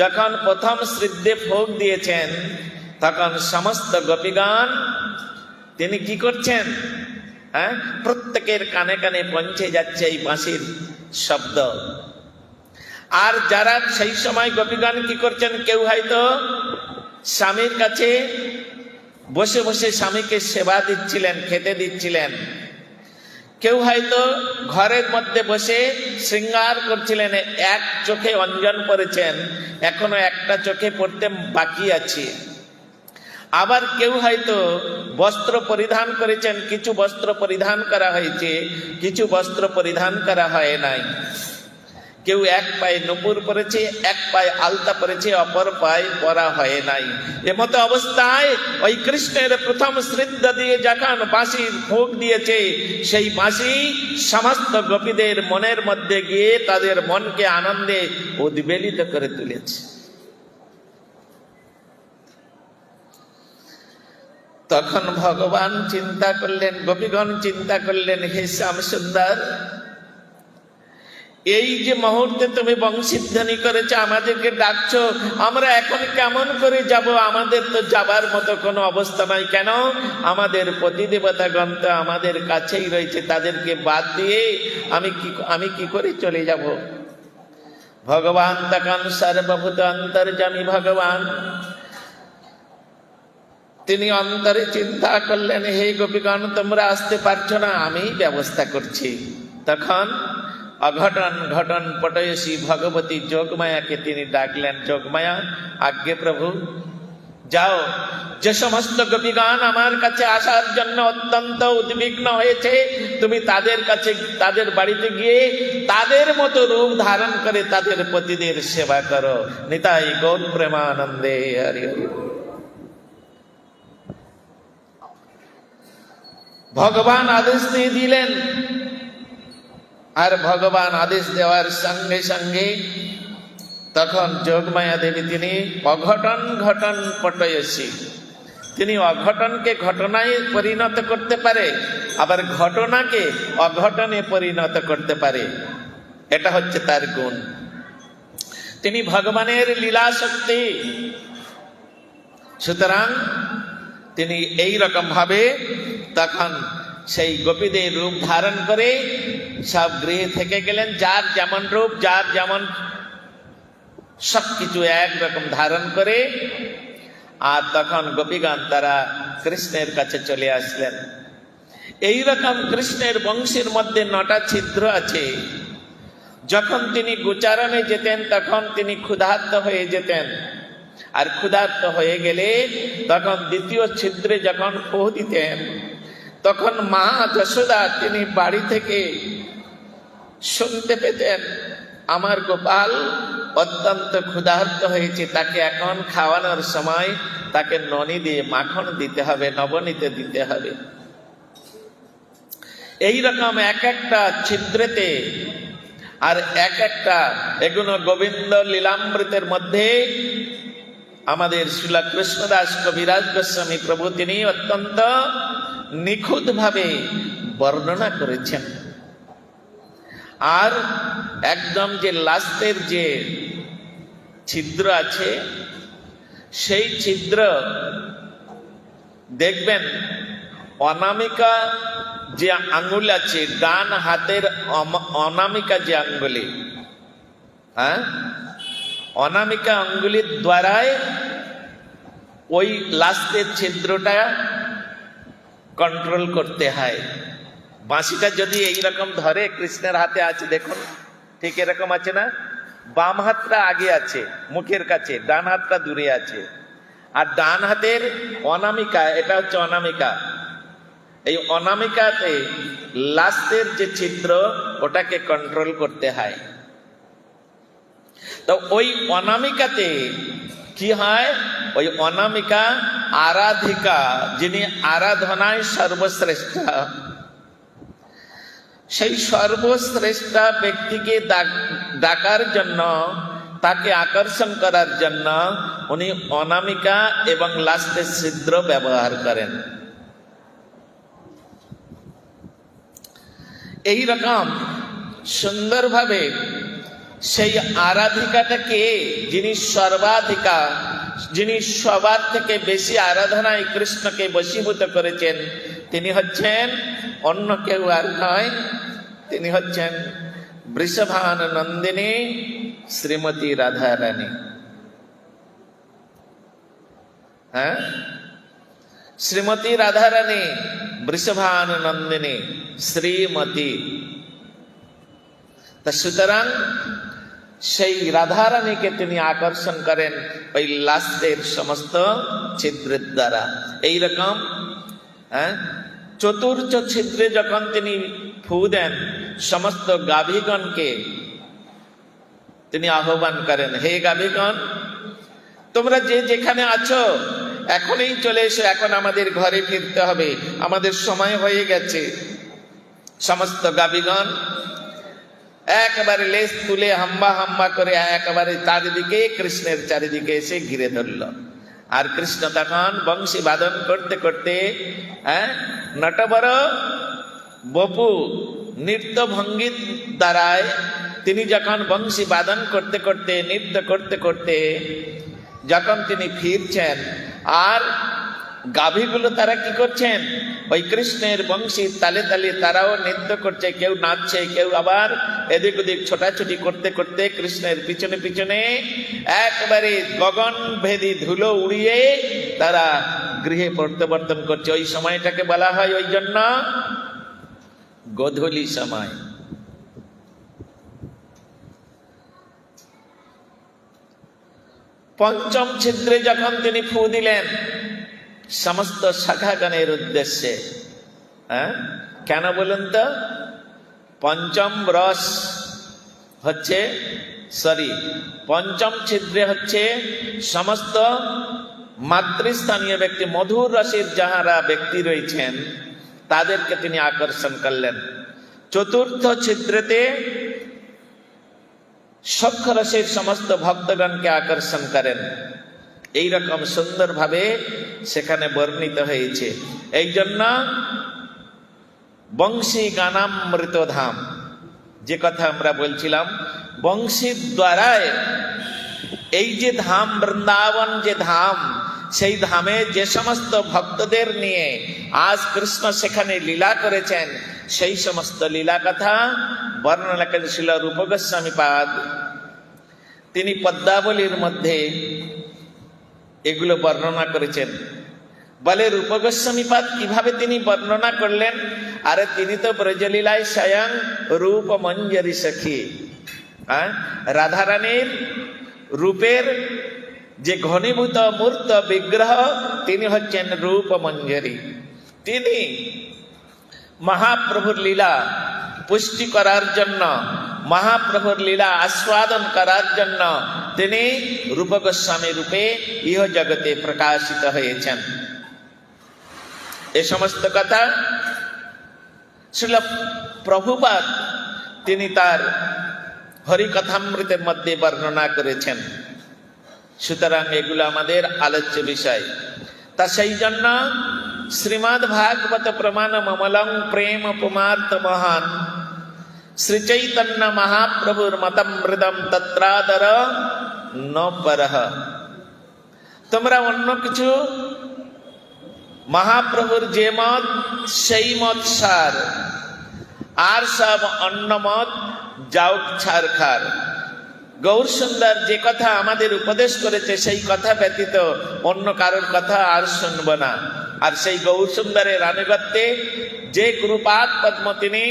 যখন প্রথম শ্রীদ্বে ফোক দিয়েছেন, তখন সমস্ত গোপীগণ তিনি কি করছেন? প্রত্যেকের কানে কানে পৌঁছে যাচ্ছে এই বাঁশির শব্দ। আর যারা সেই সময় গোপীগণ কি করছেন, কেউ হয়তো স্বামীর কাছে বসে বসে স্বামীকে সেবা দিচ্ছিলেন, খেতে দিচ্ছিলেন। কেউ হয়তো ঘরের মধ্যে বসে শৃঙ্গার করছিলেন, এক চোখে অঞ্জন পড়েছেন, এখনো একটা চোখে পড়তে বাকি আছে। আবার কেউ হয়তো বস্ত্র পরিধান করেছেন, কিছু বস্ত্র পরিধান করা হয়েছে, কিছু বস্ত্র পরিধান করা হয় নাই। কেউ এক পায়ে নূপুর পরেছে, এক পায়ে আলতা পরেছে, অপর পায়ে পরা হয় নাই। এমতো অবস্থায় ওই কৃষ্ণের প্রথম শ্রদ্ধা দিয়ে যখন বাঁশির ফুঁক দিয়েছে, সেই বাঁশি সমস্ত গোপীদের মনের মধ্যে গিয়ে তাদের মনকে আনন্দে উদ্বেলিত করে তুলেছে। তখন ভগবান চিন্তা করলেন, গোপীগণ চিন্তা করলেন, হে শ্যাম সুন্দর, এই যে মুহূর্তে তুমি বংশীধ্বনি করেছো, আমাদেরকে ডাকছো, আমরা এখন কেমন করে যাব? আমাদের তো যাবার মতো কোনো অবস্থা নাই। কেন? আমাদের পতিদেবতাগণ তো আমাদের কাছেই রয়েছে, তাদেরকে বাদ দিয়ে আমি কি করে চলে যাব? ভগবান তখন সর্বভূত অন্তর্যামী ভগবান, তিনি অন্তরে চিন্তা করলেন, হে গোপীগণ, তোমরা আসতে পারছো না, আমি ব্যবস্থা করছি। তখন অঘটন ঘটন পটয়সী ভগবতী যোগমায়াকে তিনি ডাকলেন, যোগমায়া, আজ্ঞে প্রভু, যাও, যে সমস্ত গোপীগণ আমার কাছে আসার জন্য অত্যন্ত উদ্বিগ্ন হয়েছে, তুমি তাদের কাছে, তাদের বাড়িতে গিয়ে তাদের মতো রূপ ধারণ করে তাদের পতিদের সেবা করো। নিতাই গৌর প্রেমানন্দে হরি হরি। ভগবান আদেশ দিয়ে দিলেন, আর ভগবান আদেশ দেওয়ার সঙ্গে সঙ্গে তখন যোগমায়া দেবী তিনি অঘটন ঘটন পটয়সী, তিনি অঘটনকে ঘটনায় পরিণত করতে পারে, আবার ঘটনাকে অঘটনে পরিণত করতে পারে। এটা হচ্ছে তার গুণ। তিনি ভগবানের লীলা শক্তি। সুতরাং তিনি এই রকম ভাবে তখন সেই গোপীদের রূপ ধারণ করে সব গৃহে থেকে গেলেন, যার যেমন রূপ, যার যেমন সবকিছু একরকম ধারণ করে। আর তখন গোপীগণ তারা কৃষ্ণের কাছে চলে আসলেন। এইরকম কৃষ্ণের বংশের মধ্যে 9টা ছিদ্র আছে। যখন তিনি গোচারণে যেতেন তখন তিনি ক্ষুধার্ত হয়ে যেতেন, আর ক্ষুধার্ত হয়ে গেলে তখন দ্বিতীয় ছিদ্রে যখন ফু দিতেন, তখন মা যশোদা তিনি বাড়ি থেকে শুনতে পেতেন, আমার গোপাল অত্যন্ত ক্ষুধার্ত হয়েছে, তাকে এখন খাওয়ানোর সময় তাকে ননি দিয়ে মাখন দিতে হবে, নবনীতে দিতে হবে। এইরকম এক একটা ছিদ্রেতে আর এক একটা, এগুলো গোবিন্দ লীলামৃতের মধ্যে আমাদের শ্রীল কৃষ্ণদাস কবিরাজ গোস্বামী প্রভু তিনি অত্যন্ত নিখুঁত ভাবে বর্ণনা করেছেন। আর একদম যে লাস্টের যে ছিদ্র আছে, সেই ছিদ্র দেখবেন অনামিকা যে আঙ্গুল আছে, ডান হাতের অনামিকা যে আঙ্গুলি, হ্যাঁ, অনামিকা আঙ্গুলির দ্বারাই ওই লাস্টের ছিদ্রটা কন্ট্রোল করতে হয়। বাঁশিটা যদি এইরকম ধরে, কৃষ্ণের হাতে আছে দেখুন, ঠিক এরকম আছে না, বাম হাতটা আগে আছে মুখের কাছে, ডান হাতটা দূরে আছে। আর ডান হাতের অনামিকা, এটা হচ্ছে অনামিকা, এই অনামিকাতে লাস্টের যে ছিদ্র ওটাকে কন্ট্রোল করতে হয়। তো ওই অনামিকাতে কি হয়, ওই অনামিকা আরাধিকা, যিনি আরাধনায় সর্বশ্রেষ্ঠ, সেই সর্বশ্রেষ্ঠ ব্যক্তিকে ডাকার জন্য, তাকে আকর্ষণ করার জন্য উনি অনামিকা এবং লাস্টের ছিদ্র ব্যবহার করেন। এই রকম সুন্দরভাবে সেই আরাধিকাটাকে, যিনি সর্বাধিকা, যিনি সবার থেকে বেশি আরাধনায় কৃষ্ণকে বশীভূত করেছেন, তিনি হচ্ছেন অন্য কেউ আর নয়, তিনি হচ্ছেন বৃষভানন্দিনী শ্রীমতী রাধারানী। হ্যাঁ, শ্রীমতী রাধারানী, বৃষভানন্দিনী শ্রীমতী। তা সুতরাং সেই রাধারানীকে তিনি আকর্ষণ করেন ওই লাস্টের সমস্ত ছিদ্রের দ্বারা। এইরকম চতুর্থ ছিদ্রে যখন তিনি ফু দেন, সমস্ত গাভীগণকে তিনি আহ্বান করেন, হে গাভীগণ, তোমরা যে যেখানে আছো এখনই চলে এসো, এখন আমাদের ঘরে ফিরতে হবে, আমাদের সময় হয়ে গেছে। সমস্ত গাভীগণ একেবারে লেজ তুলে হাম্বা হাম্বা করে একেবারে চারিদিকে কৃষ্ণের চারিদিকে এসে ঘিরে ধরল। আর কৃষ্ণ তখন বংশী বাদন করতে করতে নটবর বপু নৃত্য ভঙ্গির দ্বারায় তিনি যখন বংশী বাদন করতে করতে নৃত্য করতে করতে যখন তিনি ফিরছেন, আর গাভীগুলো তারা কি করছেন, ওই কৃষ্ণের বংশীর তালে তালে তারাও নৃত্য করছে, কেউ নাচছে, কেউ আবার এদিক ওদিক ছোটাছুটি করতে করতে কৃষ্ণের পিছনে পিছনে একবারে গগন ভেদী ধুলো উড়িয়ে তারা গৃহে প্রত্যাবর্তন করছে। ওই সময়টাকে বলা হয় ওই জন্য গোধূলি সময়। পঞ্চম ছিদ্রে যখন তিনি ফু দিলেন সমস্ত শাখাগণের উদ্দেশ্যে, কেন বলুন তো? পঞ্চম রস হচ্ছে পঞ্চম ছিদ্রে হচ্ছে সমস্ত মাতৃস্থানীয় ব্যক্তি, মধুর রসের যাহারা ব্যক্তি রয়েছেন তাদেরকে তিনি আকর্ষণ করলেন। চতুর্থ ছিদ্রেতে সখ্য রসের সমস্ত ভক্তগণকে আকর্ষণ করেন। এইরকম সুন্দরভাবে সেখানে বর্ণিত হয়েছে। এই জন্য বংশী গানামৃত ধাম, যে কথা আমরা বলছিলাম, বংশীর দ্বারায় এই যে ধাম বৃন্দাবন, যে ধাম, সেই ধামে যে সমস্ত ভক্তদের নিয়ে আজ কৃষ্ণ সেখানে লীলা করেছেন, সেই সমস্ত লীলা কথা বর্ণনা করেছিল রূপ গোস্বামী পাদ। তিনি পদ্মাবলীর মধ্যে এগুলো বর্ণনা করেছেন। বলে রূপ গোস্বামী পাদ কিভাবে তিনি বর্ণনা করলেন? আরে তিনি তো ব্রজলীলায় স্বয়ং রূপ মঞ্জরি সখী, রাধারানীর রূপের যে ঘনীভূত মূর্ত বিগ্রহ, তিনি হচ্ছেন রূপ মঞ্জরি। তিনি মহাপ্রভুর লীলা পুষ্টি করার জন্য, মহাপ্রভুর লীলা আস্বাদন করার জন্য তিনি রূপ গোস্বামী রূপে ইহ জগতে প্রকাশিত হয়েছেন। এ সমস্ত কথা শ্রীল প্রভুপাদ তিনি তার হরিকথামৃতের মধ্যে বর্ণনা করেছেন। সুতরাং এগুলো আমাদের আলোচ্য বিষয়। তা সেই জন্য শ্রীমদ্ ভাগবত প্রমাণ মমলং প্রেম পুমার্থ মহান শ্রী চৈতন্য মহাপ্রভুর মতমৃদম তত্রাদর ন পরহ। তোমরা অন্য কিছু, মহাপ্রভুর যে মত সেই মত সার, আর সব অন্য মত যাও ছাড় খার। গৌর সুন্দর যে কথা আমাদের উপদেশ করেছে সেই কথা ব্যতীত অন্য কারোর কথা আর শুনব না। আর সেই গৌর সুন্দরের আনুগত্যে যে গুরুপাদ পদ্ম তিনি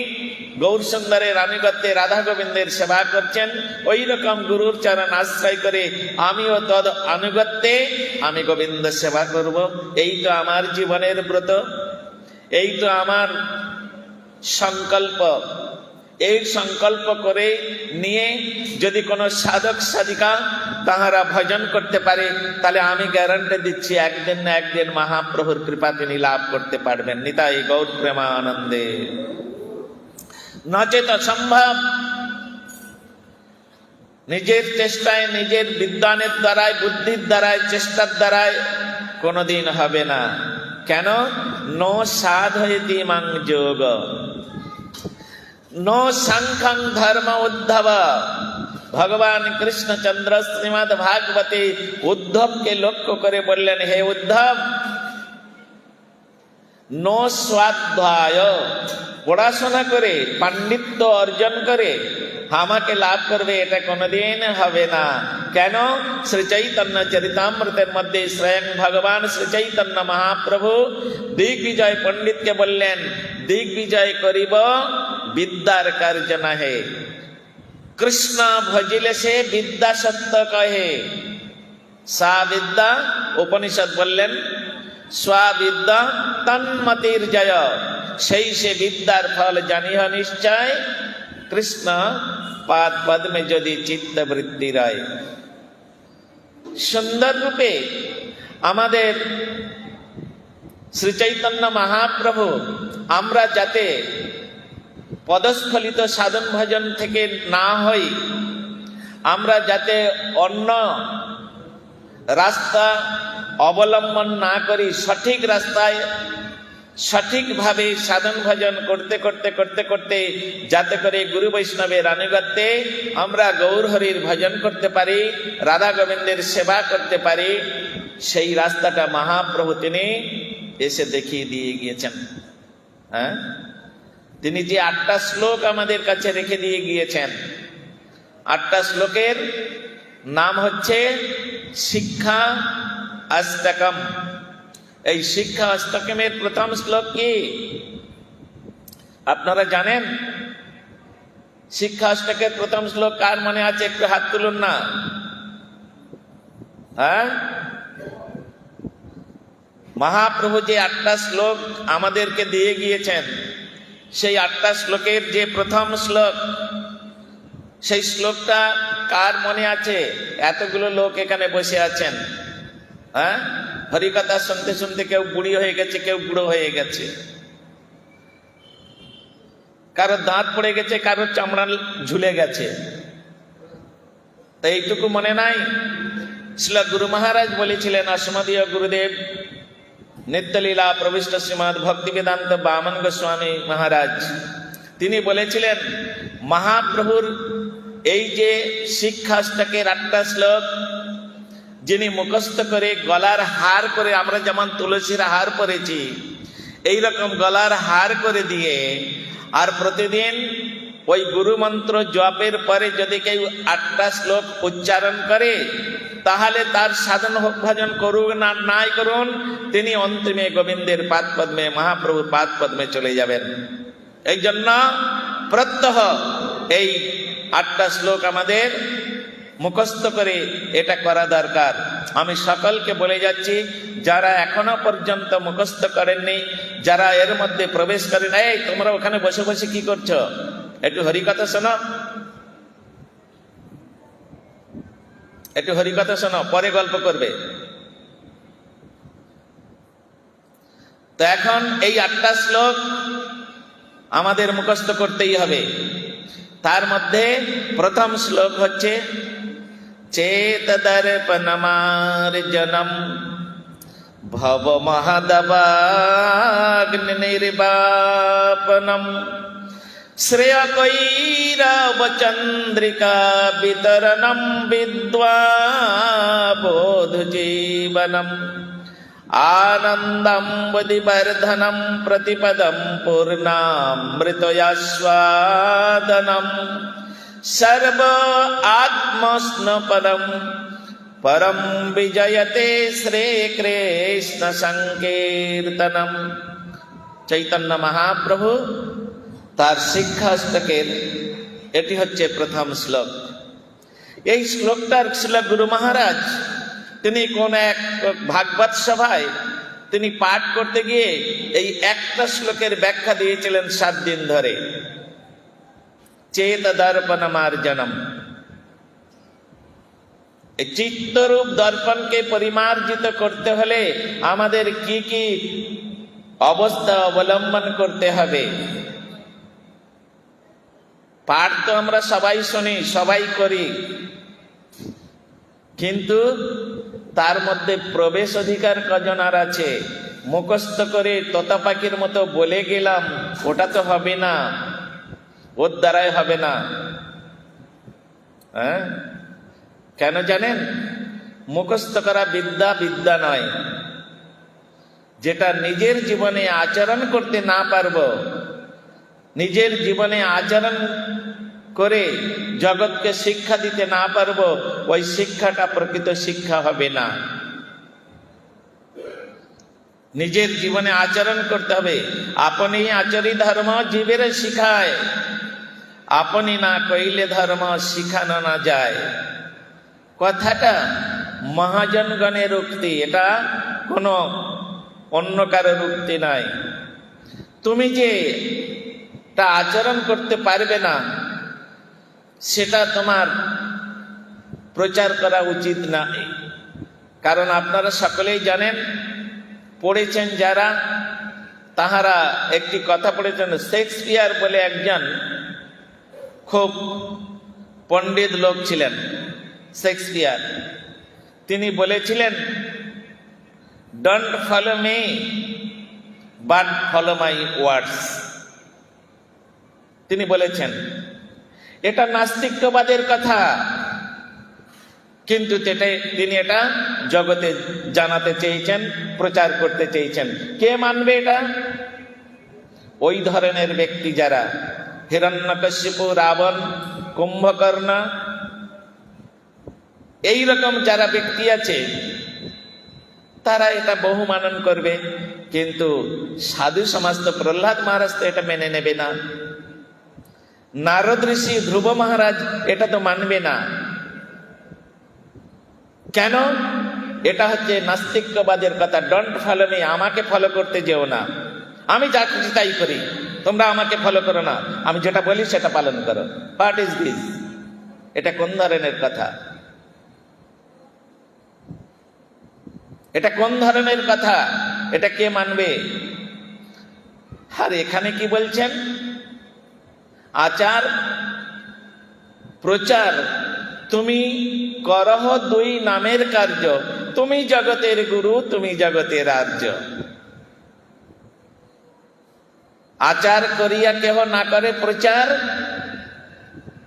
গৌর সুন্দরের আনুগত্যে রাধা গোবিন্দের সেবা করছেন, ওই রকম গুরুর চরণ আশ্রয় করে আমিও তদ আনুগত্যে আমি গোবিন্দ সেবা করব। এই তো আমার জীবনের ব্রত, এই তো আমার সংকল্প। এই সংকল্প করে নিয়ে যদি কোনো সাধক সাধিকা তাহারা ভজন করতে পারে, তাহলে আমি গ্যারান্টি দিচ্ছি একদিন না একদিন মহাপ্রভুর কৃপা তিনি লাভ করতে পারবেন। নিতাই গৌর প্রেমানন্দে। নচেত অসম্ভব। নিজের চেষ্টায়, নিজের বিদ্বানের দ্বারায়, বুদ্ধির দ্বারায়, চেষ্টার দ্বারায় কোনোদিন হবে না। কেন? নো সাধয়তি মাং যোগ নো সংখ্যং ধর্ম উদ্ধব। ভগবান কৃষ্ণচন্দ্র শ্রীমদ্ ভাগবতে উদ্ধবকে লক্ষ্য করে বললেন, হে উদ্ধব, নো স্বাধ্যায়, পড়াশোনা করে পাণ্ডিত্য অর্জন করে আমাকে লাভ করবে এটা কোনোদিন হবে না। কেন? শ্রী চৈতন্য চরিতামৃতের মধ্যে স্বয়ং ভগবান শ্রী চৈতন্য মহাপ্রভু দিগ্বিজয় পণ্ডিতকে বললেন, দিগ্বিজয় করিব বিদ্যার কার্য নাহে, কৃষ্ণ ভজিলে সে বিদ্যা সত্য কহে। সা বিদ্যা, উপনিষদ বললেন স্বাবিদ্যা তন্মতির জয়, সেই সে বিদ্যার ফল জানিহ নিশ্চয়, কৃষ্ণ পাদ পদ্মে যদি চিত্তবৃত্তি রয়। সুন্দর রূপে আমাদের শ্রী চৈতন্য মহাপ্রভু আমরা যাতে পদস্খলিত সাধন ভজন থেকে না হই, আমরা যাতে অন্য রাস্তা অবলম্বন না করি, সঠিক রাস্তায় সঠিকভাবে সাধন ভজন করতে করতে করতে করতে যাতে করে গুরু বৈষ্ণবের আনুগত্যে আমরা গৌর হরির ভজন করতে পারি, রাধা গোবিন্দের সেবা করতে পারি, সেই রাস্তাটা মহাপ্রভু তিনি এসে দেখিয়ে দিয়ে গিয়েছেন। হ্যাঁ, তিনি যে 8টা শ্লোক আমাদের কাছে রেখে দিয়ে গিয়েছেন, 8টা শ্লোকের নাম হচ্ছে শিক্ষা অষ্টকম। এই শিক্ষা অষ্টকমের প্রথম শ্লোক কি আপনারা জানেন? শিক্ষা অষ্টকের প্রথম শ্লোক কার মনে আছে? একটু হাত তুলুন না। হ্যাঁ, মহাপ্রভু যে 8টা শ্লোক আমাদেরকে দিয়ে গিয়েছেন, সেই 8টা শ্লোকের যে প্রথম শ্লোক, সেই শ্লোকটা কার মনে আছে? এতগুলো লোক এখানে বসে আছেন। হ্যাঁ, হরিকথা শুনতে শুনতে কেউ বুড়ি হয়ে গেছে, কেউ বুড়ো হয়ে গেছে, কারো দাঁত পড়ে গেছে, কারো চামড়া ঝুলে গেছে। তো এইটুকু মনে নাই? শ্রীল গুরু মহারাজ বলেছিলেন, অসমদীয় গুরুদেব নিত্যলীলা প্রবিষ্ট শ্রীমদ ভক্তি বেদান্ত বামন গোস্বামী মহারাজ, তিনি বলেছিলেন মহাপ্রভুর এই যে শিক্ষাষ্টকের 8টা শ্লোক যিনি মুখস্থ করে গলার হার করে, আমরা যেমন তুলসীর হার পরেছি এইরকম গলার হার করে দিয়ে, আর প্রতিদিন ওই গুরু মন্ত্র জপের পরে যদি কেউ 8টা শ্লোক উচ্চারণ করে, তাহলে তার সাধন ভজন করুন আর নাই করুন, তিনি অন্তিমে গোবিন্দের পাদ পদ্মে, মহাপ্রভুর পাদ পদ্মে চলে যাবেন। এই জন্য প্রত্যহ এই 8টা শ্লোক আমাদের মুখস্থ করে এটা করা দরকার। আমি সকলকে বলে যাচ্ছি, যারা এখনো পর্যন্ত মুখস্থ করেননি, যারা এর মধ্যে প্রবেশ করেন, এই তোমরা ওখানে বসে বসে কি করছো? একটু হরিকথা শোনো, একটু হরিকথা শোনো, পরে গল্প করবে। তো এখন এই 8টা শ্লোক আমাদের মুখস্থ করতেই হবে। তার মধ্যে প্রথম শ্লোক হচ্ছে চেত দর্পণমার্জনম ভব মহাদবাগ্নি নির্বাপনম শ্রেয় কৈরব চন্দ্রিকা বিতরণম বিদ্বা বোধ জীবনম আনন্দম্বদিবর্ধনম প্রতিপদম পূর্ণামৃতয়াস্বাদনম সর্ব আত্মস্নপদম পরম বিজয়তে শ্রীকৃষ্ণ সংকীর্তনম। চৈতন্য মহাপ্রভু তার শিক্ষাষ্টকের এটি হচ্ছে প্রথম শ্লোক। এই শ্লোকটার ছিল গুরু মহারাজ, তিনি কোন এক ভাগবত সভায় তিনি পাঠ করতে গিয়ে এই একটা শ্লোকের ব্যাখ্যা দিয়েছিলেন 7 দিন ধরে। চেত দর্পণমার্জনম, এই চিত্তরূপ দর্পণকে পরিমার্জিত করতে হলে আমাদের কি কি অবস্থা অবলম্বন করতে হবে? পাঠ তো আমরা সবাই শুনি, সবাই করি, কিন্তু তার মধ্যে প্রবেশ অধিকার কজন আর আছে? মুখস্থ করে তোতা পাখির মতো বলে গেলাম, ওটা তো হবে না, ওর দ্বারাই হবে না। হ্যাঁ, কেন জানেন? মুখস্থ করা বিদ্যা বিদ্যা নয়। যেটা নিজের জীবনে আচরণ করতে না পারবো, নিজের জীবনে আচরণ করে জগৎকে শিক্ষা দিতে না পারবো, ওই শিক্ষাটা প্রকৃত শিক্ষা হবে না। নিজের জীবনে আচরণ করতে হবে। আপনি আচরি ধর্ম জীবের শিখায়, আপনি না কইলে ধর্ম শিখানো না যায়। কথাটা মহাজনগণের উক্তি, এটা কোনো অন্য কারোর উক্তি নয়। তুমি যে তা আচরণ করতে পারবে না, সেটা তোমার প্রচার করা উচিত না। কারণ আপনারা সকলেই জানেন, পড়েছেন যারা, তাহারা একটি কথা পড়েছেন। শেক্সপিয়ার বলে একজন খুব পণ্ডিত লোক ছিলেন, শেক্সপিয়ার। তিনি বলেছিলেন, don't follow me but follow my words. তিনি বলেছেন, এটা নাস্তিক্যবাদের কথা, কিন্তু তিনি এটা জগতে জানাতে চেয়েছেন, প্রচার করতে চেয়েছেন। কে মানবে এটা? ওই ধরনের ব্যক্তি যারা হিরণ্যকশিপু, রাবণ, কুম্ভকর্ণ, এই রকম যারা ব্যক্তি আছে, তারা এটা বহু মানন করবে। কিন্তু সাধু সমাজ তো, প্রহ্লাদ মহারাজ তো এটা মেনে নেবে না। নারদ ঋষি, ধ্রুব মহারাজ এটা তো মানবে না। কেন? এটা হচ্ছে নাস্তিক্যবাদের কথা। ডোন্ট ফলো মি, আমাকে ফলো করতে যেও না, আমি যা খুশি তাই করি, তোমরা আমাকে ফলো করো না, আমি যেটা বলি সেটা পালন করো। What is this? এটা কোন ধরনের কথা? এটা কোন ধরনের কথা? এটা কে মানবে? আর এখানে কি বলছেন? আচার প্রচার তুমি করহ দুই নামের কার্য, তুমি জগতের গুরু, তুমি জগতের আর্য। আচার করিয়া কেহ না করে প্রচার,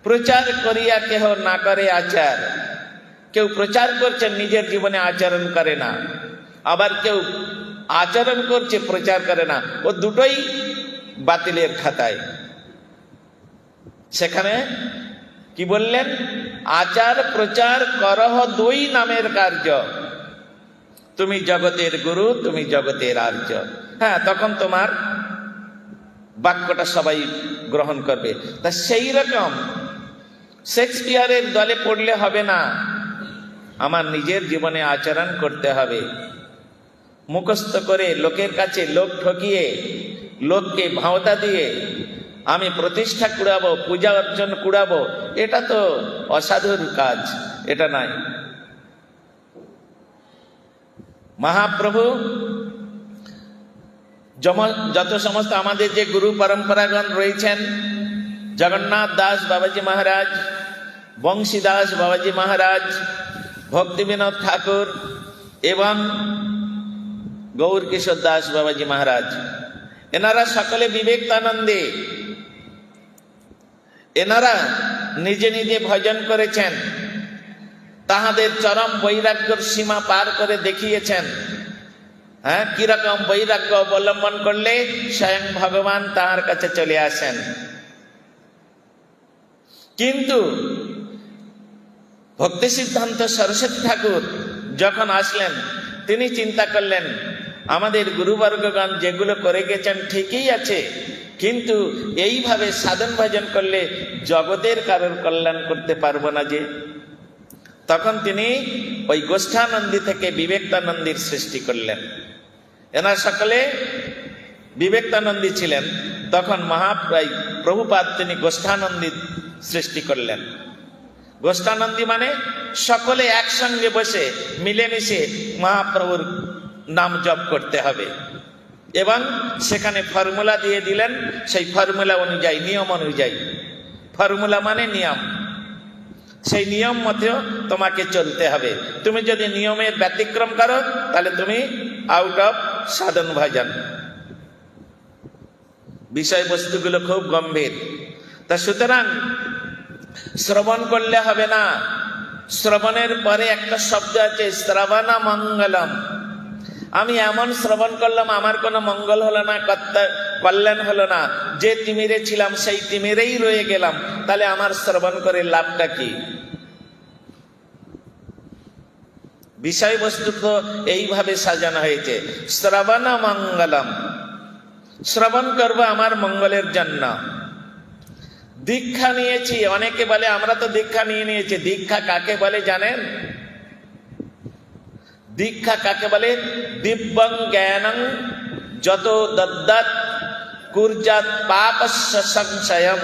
প্রচার করিয়া কেহ না করে আচার। কেউ প্রচার করছে, নিজের জীবনে আচরণ করে না, আবার কেউ আচরণ করছে, প্রচার করে না। ও দুটোই বাতিলের খাতায়। সেখানে কি বললেন? আচার প্রচার করহ দুই নামের কার্য, তুমি জগতের গুরু, তুমি জগতের আর্য। হ্যাঁ, তখন তোমার বাক্যটা সবাই গ্রহণ করবে। তা সেই রকম শেক্সপিয়ারের দলে পড়লে হবে না, আমার নিজের জীবনে আচরণ করতে হবে। মুখস্থ করে, লোকের কাছে লোক ঠকিয়ে, লোককে ভাওতা দিয়ে আমি প্রতিষ্ঠা কুড়াবো, পূজা অর্জন কুড়াবো, এটা তো অসাধুর কাজ, এটা নাই। মহাপ্রভু যত সমস্ত আমাদের যে গুরু পরম্পরাগণ রয়েছেন, জগন্নাথ দাস বাবাজি মহারাজ, বংশীদাস বাবাজি মহারাজ, ভক্তি বিনোদ ঠাকুর এবং গৌর কিশোর দাস বাবাজি মহারাজ, এনারা সকলে বিবেকানন্দে, এনারা নিজে নিজে ভজন করেছেন, তাহাদের চরম বৈরাগ্যের সীমা পার করে দেখিয়েছেন। হ্যাঁ, কিরকম বৈরাগ্য অবলম্বন করলে স্বয়ং ভগবান তাহার কাছে চলে আসেন। কিন্তু ভক্তি সিদ্ধান্ত সরস্বতী ঠাকুর যখন আসলেন, তিনি চিন্তা করলেন, আমাদের গুরুবর্গগণ যেগুলো করে গেছেন ঠিকই আছে, কিন্তু এইভাবে সাধন ভজন করলে জগতের কারোর কল্যাণ করতে পারবো না যে। তখন তিনি ওই গোষ্ঠানন্দী থেকে বিবেকানন্দীর সৃষ্টি করলেন। এনার সকলে বিবেকানন্দী ছিলেন, তখন প্রভুপাদ তিনি গোষ্ঠানন্দী সৃষ্টি করলেন। গোষ্ঠানন্দী মানে সকলে একসঙ্গে বসে মিলেমিশে মহাপ্রভুর নাম জপ করতে হবে, এবং সেখানে ফর্মুলা দিয়ে দিলেন। সেই ফর্মুলা অনুযায়ী, নিয়ম অনুযায়ী, ফর্মুলা মানে নিয়ম, সেই নিয়ম মতেও তোমাকে চলতে হবে। তুমি যদি নিয়মের ব্যতিক্রম করো, তাহলে তুমি আউট অফ সাধন ভজন। বিষয়বস্তুগুলো খুব গম্ভীর। তা সুতরাং শ্রবণ করলে হবে না। শ্রবণের পরে একটা শব্দ আছে, শ্রবণ মঙ্গলম। আমি এমন শ্রবণ করলাম, আমার কোনো মঙ্গল হলো না, কল্যাণ হলো না, যে তিমিরে ছিলাম সেই তিমিরেই রয়ে গেলাম, তাহলে আমার শ্রবণ করে লাভটা কি? বিষয়বস্তু তো এইভাবে সাজানো হয়েছে, শ্রবণ মঙ্গলম, শ্রবণ করবো আমার মঙ্গলের জন্য। দীক্ষা নিয়েছি, অনেকে বলে আমরা তো দীক্ষা নিয়ে নিয়েছি। দীক্ষা কাকে বলে জানেন? দীক্ষা কাকে বলে? দিব্যং জ্ঞানং যত দদ্দাত কুর্যাৎ পাপস্য সংশয়ম।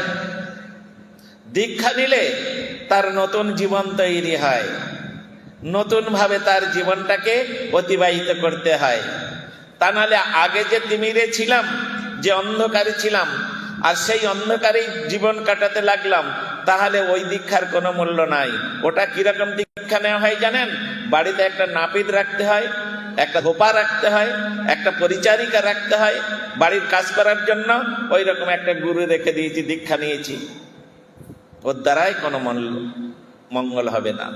দীক্ষা নিলে তার নতুন জীবন তৈরি হয়, নতুন ভাবে তার জীবনটাকে অতিবাহিত করতে হয়। তা নাহলে আগে যে তিমিরে ছিলাম, যে অন্ধকারে ছিলাম, আর সেই অন্ধকারেই জীবন কাটাতে লাগলাম, তাহলে ওই দীক্ষার কোনো মূল্য নাই। ওটা কিরকম দীক্ষা নেওয়া হয় জানেন? বাড়িতে একটা নাপিত রাখতে হয়, একটা হোপা রাখতে হয়, একটা পরিচারিকা রাখতে হয় বাড়ির কাজ করার জন্য। ওই রকম একটা গুরু রেখে দিয়েছি, দীক্ষা নিয়েছি, ওর দ্বারাই কোনো মঙ্গল হবে না।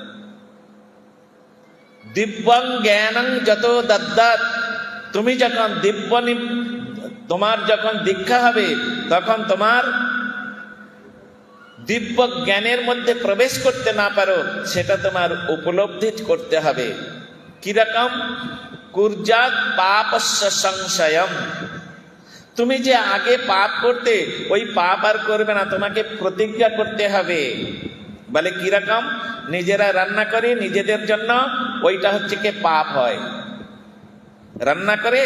দিব্যং জ্ঞানং যত দদ্দাত, তুমি যখন তোমার যখন দীক্ষা হবে, তখন তোমার দিব্য জ্ঞানের মধ্যে প্রবেশ করতে না পারো, সেটা তোমার উপলব্ধি করতে হবে। কিরকম? কুর্যাৎ পাপস্য সংশয়ম। তুমি যে আগে পাপ করতে, ওই পাপ আর করবে না, তোমাকে প্রতিজ্ঞা করতে হবে। বলে কিরকম? নিজেরা রান্না করে নিজেদের জন্য, ওইটা হচ্ছে কি পাপ হয়। রান্না করে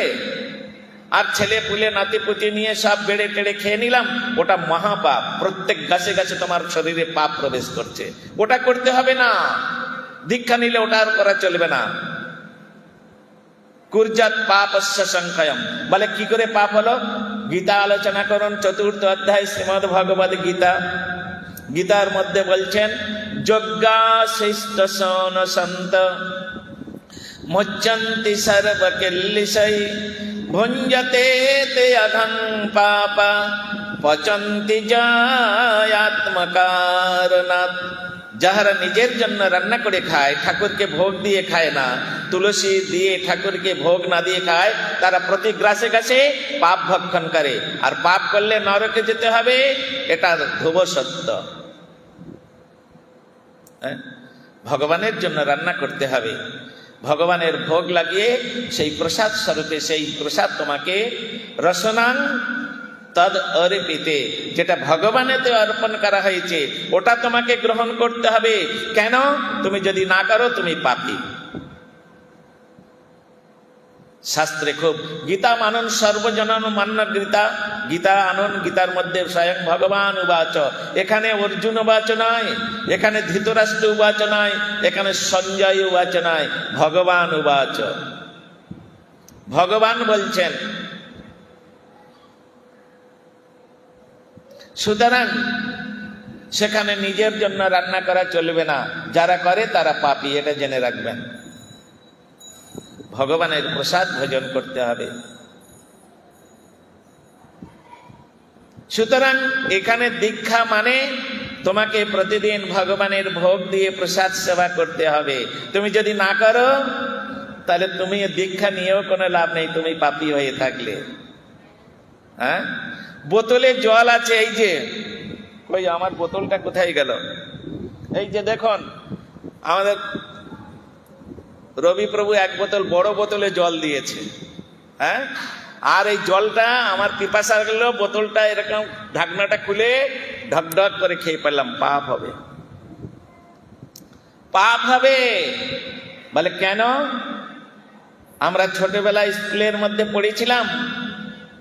আর ছেলে পুলে নাতি পুতি নিয়ে সব বেড়ে টেড়ে খেয়ে নিলাম, ওটা মহাপাপ। প্রত্যেক গাছে গাছে তোমার শরীরে পাপ প্রবেশ করছে, ওটা করতে হবে না। দীক্ষা নিলে ওটা আর করা চলবে না। কুর্যাৎ পাপস্য সংশয়ম। বলে কি করে পাপ হলো? গীতা আলোচনা করুন, 4th অধ্যায় শ্রীমদ্ ভগবদ গীতা। গীতার মধ্যে বলছেন, যজ্ঞাশিষ্টসন সন্ত মুচ্যন্তি সর্বকিল্লিশৈ ভুঞ্জতে তে অঘং পাপা পচন্তি জায়াত্মকারণাৎ। যাহারা নিজের জন্য রান্না করে খায়, ঠাকুরকে ভোগ দিয়ে খায় না, তুলসী দিয়ে ঠাকুরকে ভোগ না দিয়ে খায়, তারা প্রতি গ্রাসে গ্রাসে পাপ ভক্ষণ করে। আর পাপ করলে নরকে যেতে হবে, এটা ধ্রুব সত্য। ভগবানের জন্য রান্না করতে হবে, ভগবানের ভোগ লাগিয়ে সেই প্রসাদ স্বরূপে, সেই প্রসাদ তোমাকে রসনাং তদ অর্পিতে, যেটা ভগবানেতে অর্পণ করা হয়েছে, ওটা তোমাকে গ্রহণ করতে হবে। কেন? তুমি যদি না করো তুমি পাপী। শাস্ত্রে খুব, গীতা মানুন সর্বজনন মান্য গীতা, গীতা আনুন। গীতার মধ্যে স্বয়ং ভগবান উবাচ, এখানে অর্জুন উবাচ নয়, এখানে ধৃতরাষ্ট্র উবাচ নয়, এখানে সঞ্জয় উবাচ নয়, ভগবান উবাচ। ভগবান বলছেন। সুতরাং সেখানে নিজের জন্য রান্না করা চলবে না, যারা করে তারা পাপী, এটা জেনে রাখবেন। ভগবানের প্রসাদ ভোজন করতে হবে। সুতরাং এখানে দীক্ষা মানে তোমাকে প্রতিদিন ভগবানের ভোগ দিয়ে প্রসাদ সেবা করতে হবে। তুমি যদি না করো, তাহলে তুমি দীক্ষা নিয়েও কোনো লাভ নেই, তুমি পাপী হয়ে থাকলে। হ্যাঁ, বোতলে জল আছে, এই যে, কই আমার বোতলটা কোথায় গেল? এই যে দেখুন, আমাদের রবি প্রভু এক বোতল বড় বোতলে জল দিয়েছে। হ্যাঁ, আর এই জলটা আমার পিপাসা গেল, বোতলটা এরকম ঢাকনাটা খুলে ঢকঢক করে খেয়ে পেলাম। পাপ হবে, পাপ হবে। বলে কেন? আমরা ছোটবেলায় স্কুলের মধ্যে পড়েছিলাম,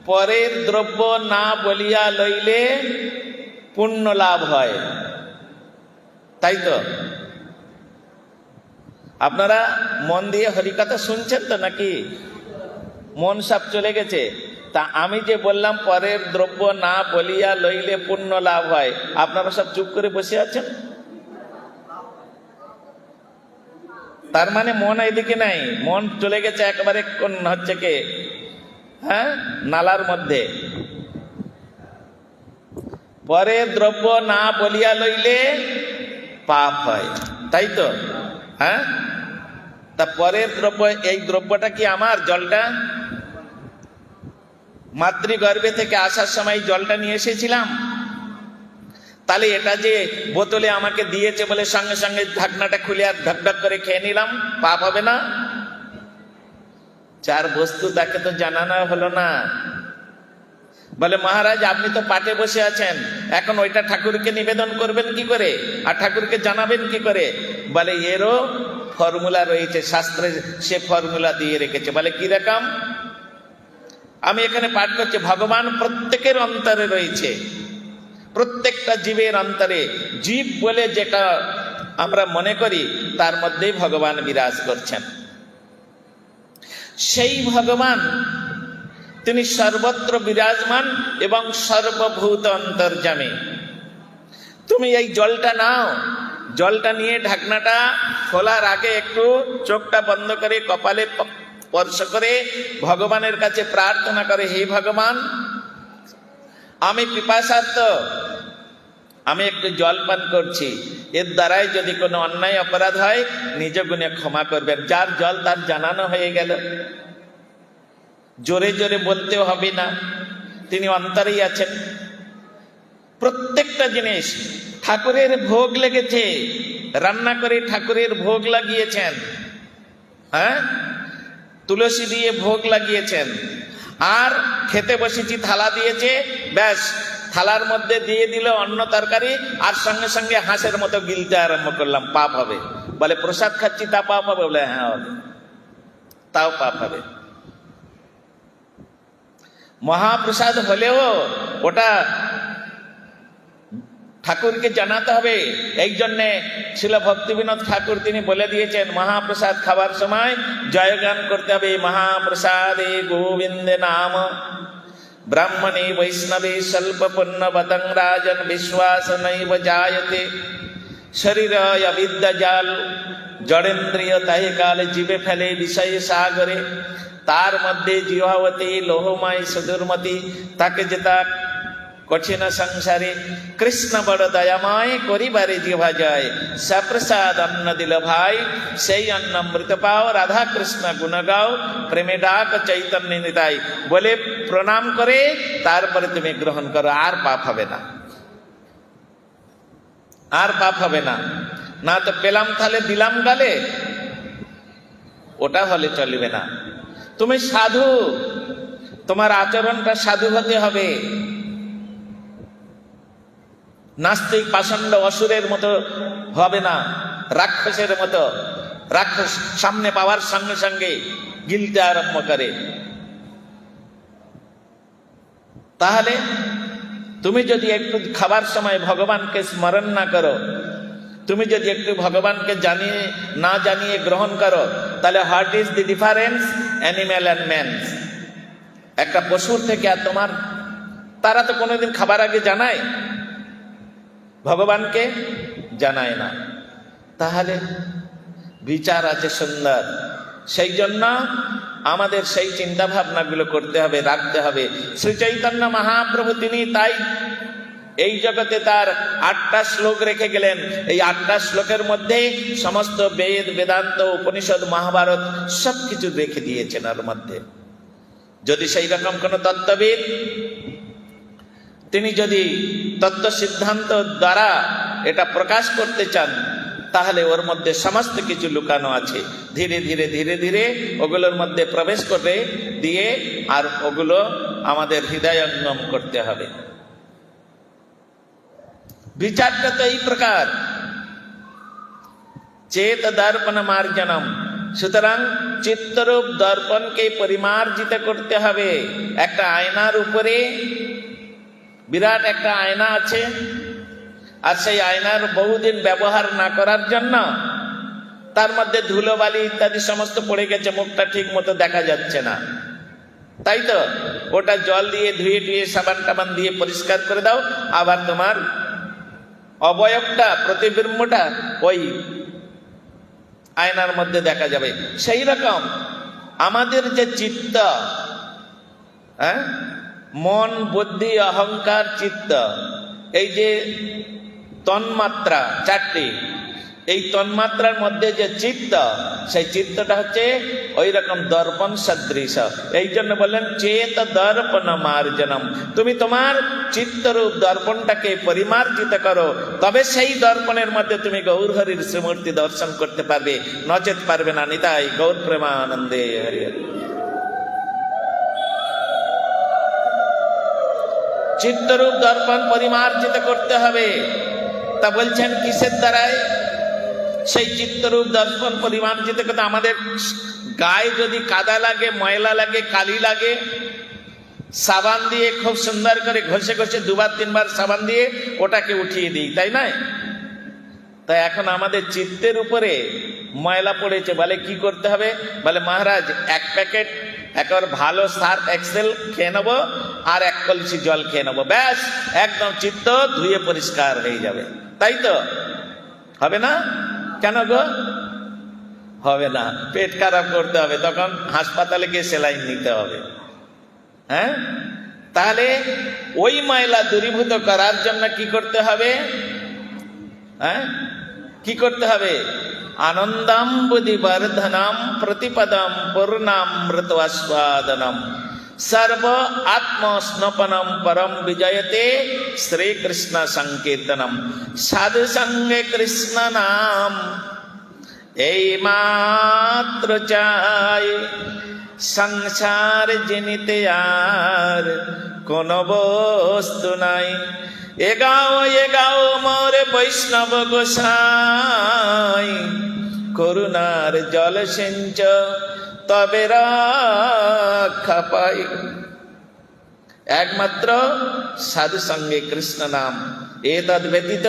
পরের দ্রব্য না বলিয়া লইলে পুণ্য লাভ হয়, তাই তো? আপনারা মন দিয়ে হরিকথা শুনছেন তো নাকি? মন সব চলে গেছে। তা আমি যে বললাম পরের দ্রব্য না বলিয়া লইলে পুণ্য লাভ হয়, আপনারা সব চুপ করে বসে আছেন। তার মানে মন এদিকে নাই, মন চলে গেছে একেবারে কোন হচ্ছে কে, হ্যাঁ, নালার মধ্যে। পরের দ্রব্য না বলিয়া লইলে পাপ হয়, তাই তো? হ্যাঁ, তা পরের দ্রব্য, এই দ্রব্যটা কি আমার? জলটা মাতৃগর্ভে থেকে আসার সময় জলটা নিয়ে এসেছিলাম, তাহলে এটা যে বোতলে আমাকে দিয়েছে বলে সঙ্গে সঙ্গে ঢাকনাটা খুলে আর ঢকঢক করে খেয়ে নিলাম, পাপ হবে না? যার বস্তু তাকে তো জানানো হলো না। বলে মহারাজ আপনি তো পাটে বসে আছেন, এখন ওইটা ঠাকুরকে নিবেদন করবেন কি করে আর ঠাকুরকে জানাবেন কি করে? বলে এরও ফর্মুলা রয়েছে, শাস্ত্রে সে ফর্মুলা দিয়ে রেখেছে। বলে কি রকম? আমি এখানে পাঠ করছি, ভগবান প্রত্যেকের অন্তরে রয়েছে, প্রত্যেকটা জীবের অন্তরে। জীব বলে যেটা আমরা মনে করি তার মধ্যেই ভগবান বিরাজ করছেন। সেই ভগবান তিনি সর্বত্র বিরাজমান এবং সর্বভূত অন্তর্যামী। তুমি এই জলটা নাও, জলটা নিয়ে ঢাকনাটা খোলার আগে একটু চোখটা বন্ধ করে কপালে স্পর্শ করে ভগবানের কাছে প্রার্থনা করে, হে ভগবান আমি পিপাসার্ত, আমি একটু জল পান করছি, এর দ্বারাই যদি কোনো অন্যায় অপরাধ হয় নিজ গুণে ক্ষমা করবেন। যার জল তার জানানো হয়ে গেল, জোরে জোরে বলতেও হবে না, তিনি অন্তরেই আছেন। প্রত্যেকটা জিনিস, ঠাকুরের ভোগ লেগেছে, রান্না করে ঠাকুরের ভোগ লাগিয়েছেন, হ্যাঁ তুলসী দিয়ে ভোগ লাগিয়েছেন, আর খেতে বসেছি থালা দিয়েছে, ব্যাস থালার মধ্যে দিয়ে দিল অন্ন তরকারি, আর সঙ্গে সঙ্গে হাঁসের মতো গিলতে আরম্ভ করলাম, পাপ হবে? বলে প্রসাদ খাচ্ছি তা পাপ হবে? বলে হ্যাঁ হবে, তাও পাপ হবে। মহাপ্রসাদ হলেও ওটা ঠাকুরকে জানাতে হবে। এই জন্যে ছিল ভক্তিবিনোদ ঠাকুর তিনি বলে দিয়েছেন, মহাপ্রসাদ খাবার সময় জয়গান করতে হবে, মহাপ্রসাদে গোবিন্দে নাম ব্রাহ্মণে বৈষ্ণবে স্বল্প পুণ্য বতং রাজন বিশ্বাস নৈব জায়তে শরীর অবিদ্যা জাল জড়েন্দ্রিয় তাহে কাল জীবে ফেলে বিষয় সাগরে তার মধ্যে জিহাবতী লোহময় সুদূরমতি তাকে যেতা কঠিন সংসারে কৃষ্ণ বড় দয়াময় করিবারে জিহা যায় সপ্রসাদ অন্ন দিল ভাই সেই অন্ন মৃত পাও রাধা কৃষ্ণ গুণ গাও প্রেমে ডাক চৈতন্য নিতাই বলে প্রণাম করে তারপরে তুমি গ্রহণ করো, আর পাপ হবে না, আর পাপ হবে না। না তো পেলাম তাহলে দিলাম গালে, ওটা হলে চলবে না। তুমি সাধু, তোমার আচরণটা সাধু হতে হবে, নাস্তিক পাষণ্ড অসুরের মতো হবে না, রাক্ষসের মতো। রাক্ষস সামনে পাওয়ার সঙ্গে সঙ্গে গিলতে আরম্ভ করে। তাহলে তুমি যদি একটু খাবার সময় ভগবানকে স্মরণ না করো, তুমি যদি একটু ভগবানকে জানিয়ে না জানিয়ে গ্রহণ করো, তাহলে what is the difference animal and man? একটা পশুর থেকে আর তোমার, তারা তো কোনোদিন খাবার আগে জানায়, ভগবানকে জানায় না। তাহলে বিচার আছে সুন্দর। সেই জন্য আমাদের সেই চিন্তা ভাবনাগুলো করতে হবে, রাখতে হবে। শ্রী চৈতন্য মহাপ্রভু তিনি তাই এই জগতে তার 8টা শ্লোক রেখে গেলেন। এই 8টা শ্লোকের মধ্যে সমস্ত বেদ, বেদান্ত, উপনিষদ, মহাভারত সবকিছু রেখে দিয়েছেন ওর মধ্যে। যদি সেই রকম কোন তত্ত্ববিদ তিনি যদি তত্ত্ব সিদ্ধান্ত দ্বারা এটা প্রকাশ করতে চান, তাহলে ওর মধ্যে সমস্ত কিছু লুকানো আছে। ধীরে ধীরে ধীরে ধীরে ওগুলোর মধ্যে প্রবেশ করে দিয়ে আর ওগুলো আমাদের হৃদয়ঙ্গম করতে হবে। বিচারটা তো এই প্রকার, চেত দর্পণ মার্জনম। সুতরাং চিত্তরূপ দর্পণকে পরিমার্জিত করতে হবে। একটা আয়নার উপরে বিরাট একটা আয়না আছে, আর সেই আয়নার বহুদিন ব্যবহার না করার জন্য তার মধ্যে ধুলোবালি ইত্যাদি সমস্ত পড়ে গেছে, মুখটা ঠিক মতো দেখা যাচ্ছে না, তাই তো? ওটা জল দিয়ে ধুয়ে টুয়ে সাবান টাবান দিয়ে পরিষ্কার করে দাও, আবার তোমার অবয়বটা, প্রতিবিম্বটা ওই আয়নার মধ্যে দেখা যাবে। সেই রকম আমাদের যে চিত্ত, হ্যাঁ, মন, বুদ্ধি, অহংকার, চিত্ত, এই যে তন্মাত্রা 4টি, এই তন্মাত্রার মধ্যে যে চিত্ত, সেই চিত্তটা হচ্ছে ওই রকম দর্পণ সদৃশ। এই জন্য বললেন চেত দর্পণ মার্জনম। তুমি তোমার চিত্তরূপ দর্পণটাকে পরিমার্জিত করো, তবে সেই দর্পণের মধ্যে তুমি গৌর হরির শ্রীমূর্তি দর্শন করতে পারবে, নচেত পারবে না। নিতাই গৌর প্রেমানন্দে হরি হরি। চিত্তরূপ দর্পণ পরিমার্জিত করতে হবে। তা বলছেন কিসের দ্বারায়? সেই চিত্তরূপ দর্পণ পরিমার্জিত করতে আমাদের গায়ে যদি কাদা লাগে, ময়লা লাগে, কালি লাগে, সাবান দিয়ে খুব সুন্দর করে ঘষে ঘষে 2-3 সাবান দিয়ে ওটাকে উঠিয়ে দিই, তাই নয়? তাই এখন আমাদের চিত্তের উপরে ময়লা পড়েছে, বলে কি করতে হবে? বলে মহারাজ 1 প্যাকেট একবার ভালো সার্ফ এক্সেল খেয়ে নেবো আর 1 কলসি জল খেয়ে নেবো, ব্যাস একদম চিত্ত ধুয়ে পরিষ্কার হয়ে যাবে। তাই তো হবে না? কেন গো হবে না? পেট খারাপ করতে হবে, তখন হাসপাতালে গিয়ে সেলাইন নিতে হবে। হ্যাঁ, তাহলে ওই ময়লা দূরীভূত করার জন্য কি করতে হবে? হ্যাঁ, কি করতে হবে? আনন্দম বুদ্ধি বর্ধনম প্রতিপদম পূর্ণামৃতস্বাদনম সর্ব আত্মস্নপনম পরম বিজয়তে শ্রীকৃষ্ণ সংকীর্তনম। সাধু সঙ্গে কৃষ্ণ নাম এই মাত্র চাই, সংসার জিনিতে আর কোন বস্তু নাই। এগাও মোরে বৈষ্ণব গোসাই, করুণার জল সিঞ্চ তবে রক্ষা পাই। একমাত্র সাধু সঙ্গে কৃষ্ণ নাম, এ তদ ব্যতীত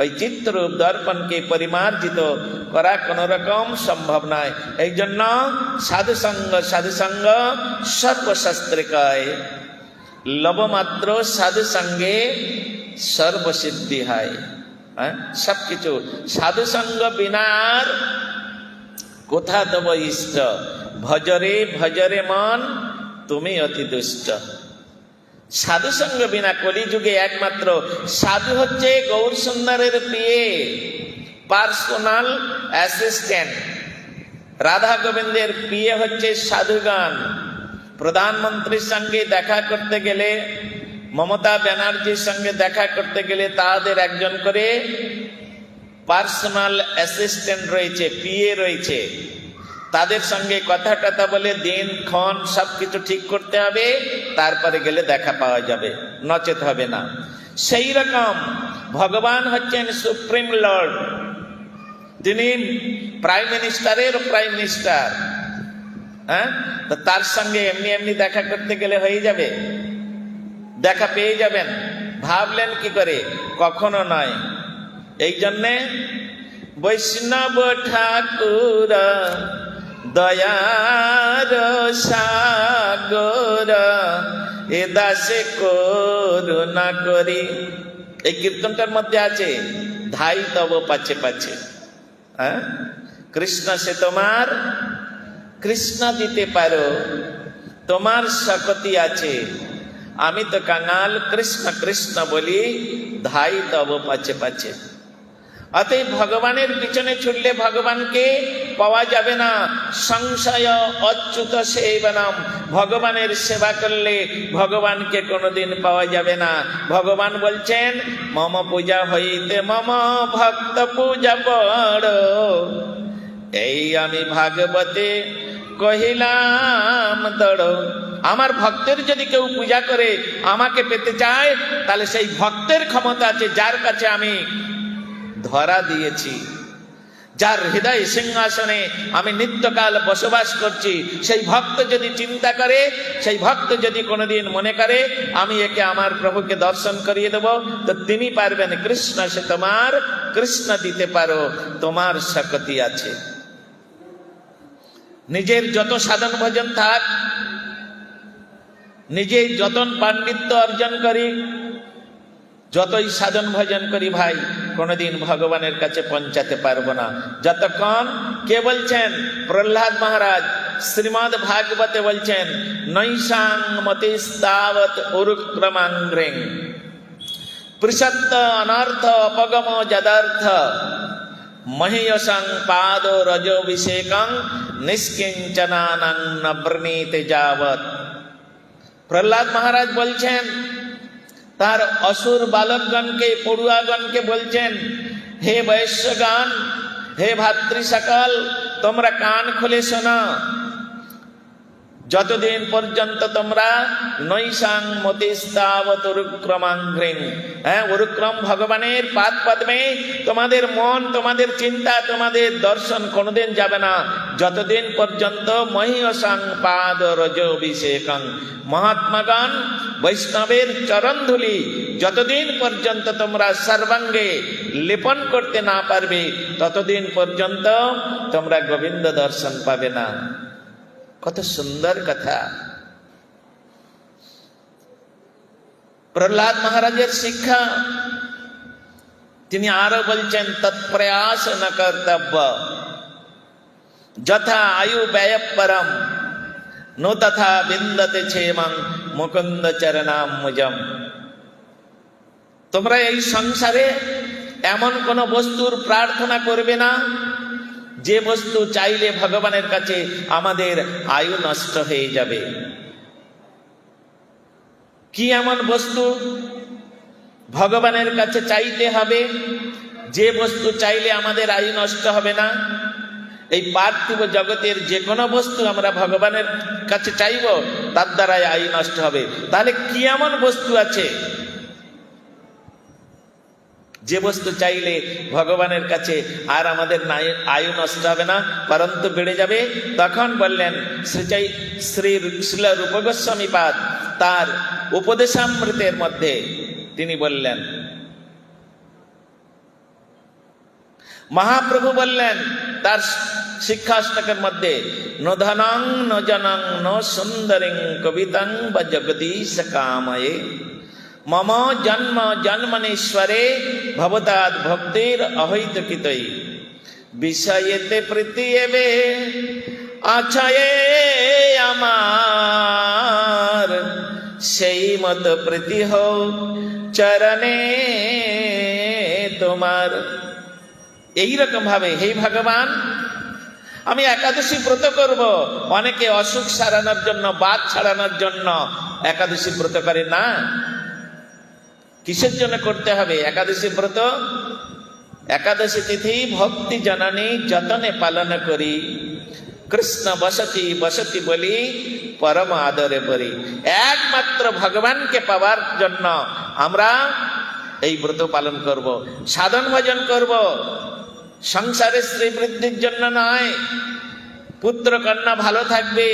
ওই চিত্তরূপ দর্পণকে পরিমার্জিত করা কোন রকম সম্ভব নয়। এই জন্য সাধু সঙ্গ সর্বশাস্ত্রিকায়, লবমাত্র সাধু সঙ্গে সর্বসিদ্ধি হয়। সবকিছু সাধু সঙ্গ বিনার কোথা তব ইষ্ট, ভজরে ভজরে মন তুমি অতি দুষ্ট। সাধু সঙ্গ বিনা কলিযুগে একমাত্র সাধু হচ্ছে গৌর সুন্দরের প্রিয়ে, পার্সোনাল অ্যাসিস্ট্যান্ট। রাধা গোবিন্দের প্রিয়ে হচ্ছে সাধুগান। প্রধানমন্ত্রীর সঙ্গে দেখা করতে গেলে, মমতা ব্যানার্জির সঙ্গে দেখা করতে গেলে তাদের একজন করে পার্সোনাল অ্যাসিস্ট্যান্ট রয়েছে, পিএ রয়েছে। তাদের সঙ্গে কথা টথা বলে দিন ক্ষণ সবকিছু ঠিক করতে হবে, তারপরে গেলে দেখা পাওয়া যাবে, নচেত হবে না। সেই রকম ভগবান হচ্ছেন সুপ্রিম লর্ড, তিনি প্রাইম মিনিস্টারের প্রাইম মিনিস্টার। হ্যাঁ, তো তার সঙ্গে এমনি এমনি দেখা করতে গেলে হয়ে যাবে? দেখা পেয়ে যাবেন? ভাবলেন কি করে? কখনো নয়। এই জন্যে বৈষ্ণব ঠাকুর দয়ার সাগর, এ দাসে করুণা করি। এই কীর্তনটার মধ্যে আছে ধাই তব পাছে পাছে। হ্যাঁ, কৃষ্ণ সে তোমার, কৃষ্ণ দিতে পারো, তোমার শক্তি আছে। আমি তো কাঙাল, কৃষ্ণ কৃষ্ণ বলি ধাই তব পাছে পাছে। অতএব ভগবানের পিছনে ছুটলে ভগবানকে পাওয়া যাবে না। সংশয় অচ্যুত সেবনম, ভগবানের সেবা করলে ভগবানকে কোনোদিন পাওয়া যাবে না। ভগবান বলছেন মম পূজা হইতে মম ভক্ত পূজা বড়। এই আমি ভাগবতে কহিলাম দড়। আমার ভক্তের যদি কেউ পূজা করে আমাকে পেতে চায়, তাহলে সেই ভক্তের ক্ষমতা আছে যার কাছে আমি ধরা দিয়েছি, যার হৃদয় সিংহাসনে আমি নিত্যকাল বসবাস করছি। সেই ভক্ত যদি চিন্তা করে, সেই ভক্ত যদি কোনোদিন মনে করে আমি একে আমার প্রভুকে দর্শন করিয়ে দেব, তো তিনি পারবেন। কৃষ্ণ সে তোমার, কৃষ্ণ দিতে পারো, তোমার শক্তি আছে। নিজের যত সাধন ভজন থাক, নিজে যতন পাণ্ডিত্য অর্জন করি, যতই সাধন ভজন করি ভাই, কোনোদিন ভগবানের কাছে পৌঁছাতে পারবো না যতক্ষণ। কে বলছেন? প্রহ্লাদ মহারাজ শ্রীমদ্ ভাগবতে বলছেন নৈশাং মতিস্তাবৎ উরুক্রমাঙ্গ্রেং পৃষত্ত অনর্থ অপগম যদার্থ মহিয়সং পাদ রজোভিষেকং নিষ্কিঞ্চনানং নবৃণীতে যাবৎ। প্রহ্লাদ মহারাজ বলছেন তার অসুর বালকগণকে, পড়ুয়াগণকে বলছেন, হে বৈশ্যগণ, হে ভাতৃ সকল, তোমরা কান খুলে শোনো। যতদিন পর্যন্ত তোমরা নৈশাং মতিস্তাবত উরুক্রমাঙ্ঘ্রিং, উরুক্রম ভগবানের পাদ পদ্মে তোমাদের মন, তোমাদের চিন্তা, তোমাদের দর্শন কোনোদিন যাবে না, যতদিন পর্যন্ত মহীয়সাং পাদ রজোভিষেকং, মহাত্মাগণ বৈষ্ণবের চরণধুলি যতদিন পর্যন্ত তোমরা সর্বাঙ্গে লেপন করতে না পারবে, ততদিন পর্যন্ত তোমরা গোবিন্দ দর্শন পাবে না। কত সুন্দর কথা। প্রহ্লাদ মহারাজের শিক্ষা তিনি আরো বলছেন, তৎপ্রয়াস ন কর্তব্য যথা আয়ু ব্যয় পরম নো তথা বিন্দতে ছেমং মুকুন্দ চরণাম্বুজম। তোমরা এই সংসারে এমন কোন বস্তুর প্রার্থনা করবে না যে বস্তু চাইলে ভগবানের কাছে আমাদের আয়ু নষ্ট হয়ে যাবে। কি এমন বস্তু ভগবানের কাছে চাইতে হবে যে বস্তু চাইলে আমাদের আয়ু নষ্ট হবে না? এই পার্থিব জগতের যে কোনো বস্তু আমরা ভগবানের কাছে চাইব, তার দ্বারাই আয়ু নষ্ট হবে। তাহলে কি এমন বস্তু আছে যে বস্তু চাইলে ভগবানের কাছে আর আমাদের আয়ু নষ্ট হবে না, পরন্তু বেড়ে যাবে? তখন বললেন শ্রী রূপ গোস্বামী পাদ তার উপদেশামৃতের মধ্যে তিনি বললেন, মহাপ্রভু বললেন তার শিক্ষাষ্টকের মধ্যে, নো ধনং নো জনং নো সুন্দরিং কবিতং বা জগদীশ কাময়ে মম জন্ম জন্মনেশ্বরে ভবতাদ ভক্তির অহৈতুকিতই বিষয়েতে প্রীতি এবে আছয়ে আমার সেই মত প্রীতি হও চরণে তোমার। এইরকম ভাবে হে ভগবান, আমি একাদশী ব্রত করব। অনেকে অসুখ সারানোর জন্য, বাদ ছাড়ানোর জন্য একাদশী ব্রত করে না। কিসের জন্য করতে হবে একাদশী ব্রত? একাদশী তিথি ভক্তি জননী যতনে পালন করি, কৃষ্ণ বসতি বসতি বলি পরম আদরে বলি। একমাত্র ভগবানকে পাওয়ার জন্য আমরা এই ব্রত পালন করব, সাধন ভজন করব। সংসারে স্ত্রী বৃদ্ধির জন্য নয়, পুত্র কন্যা ভালো থাকবে,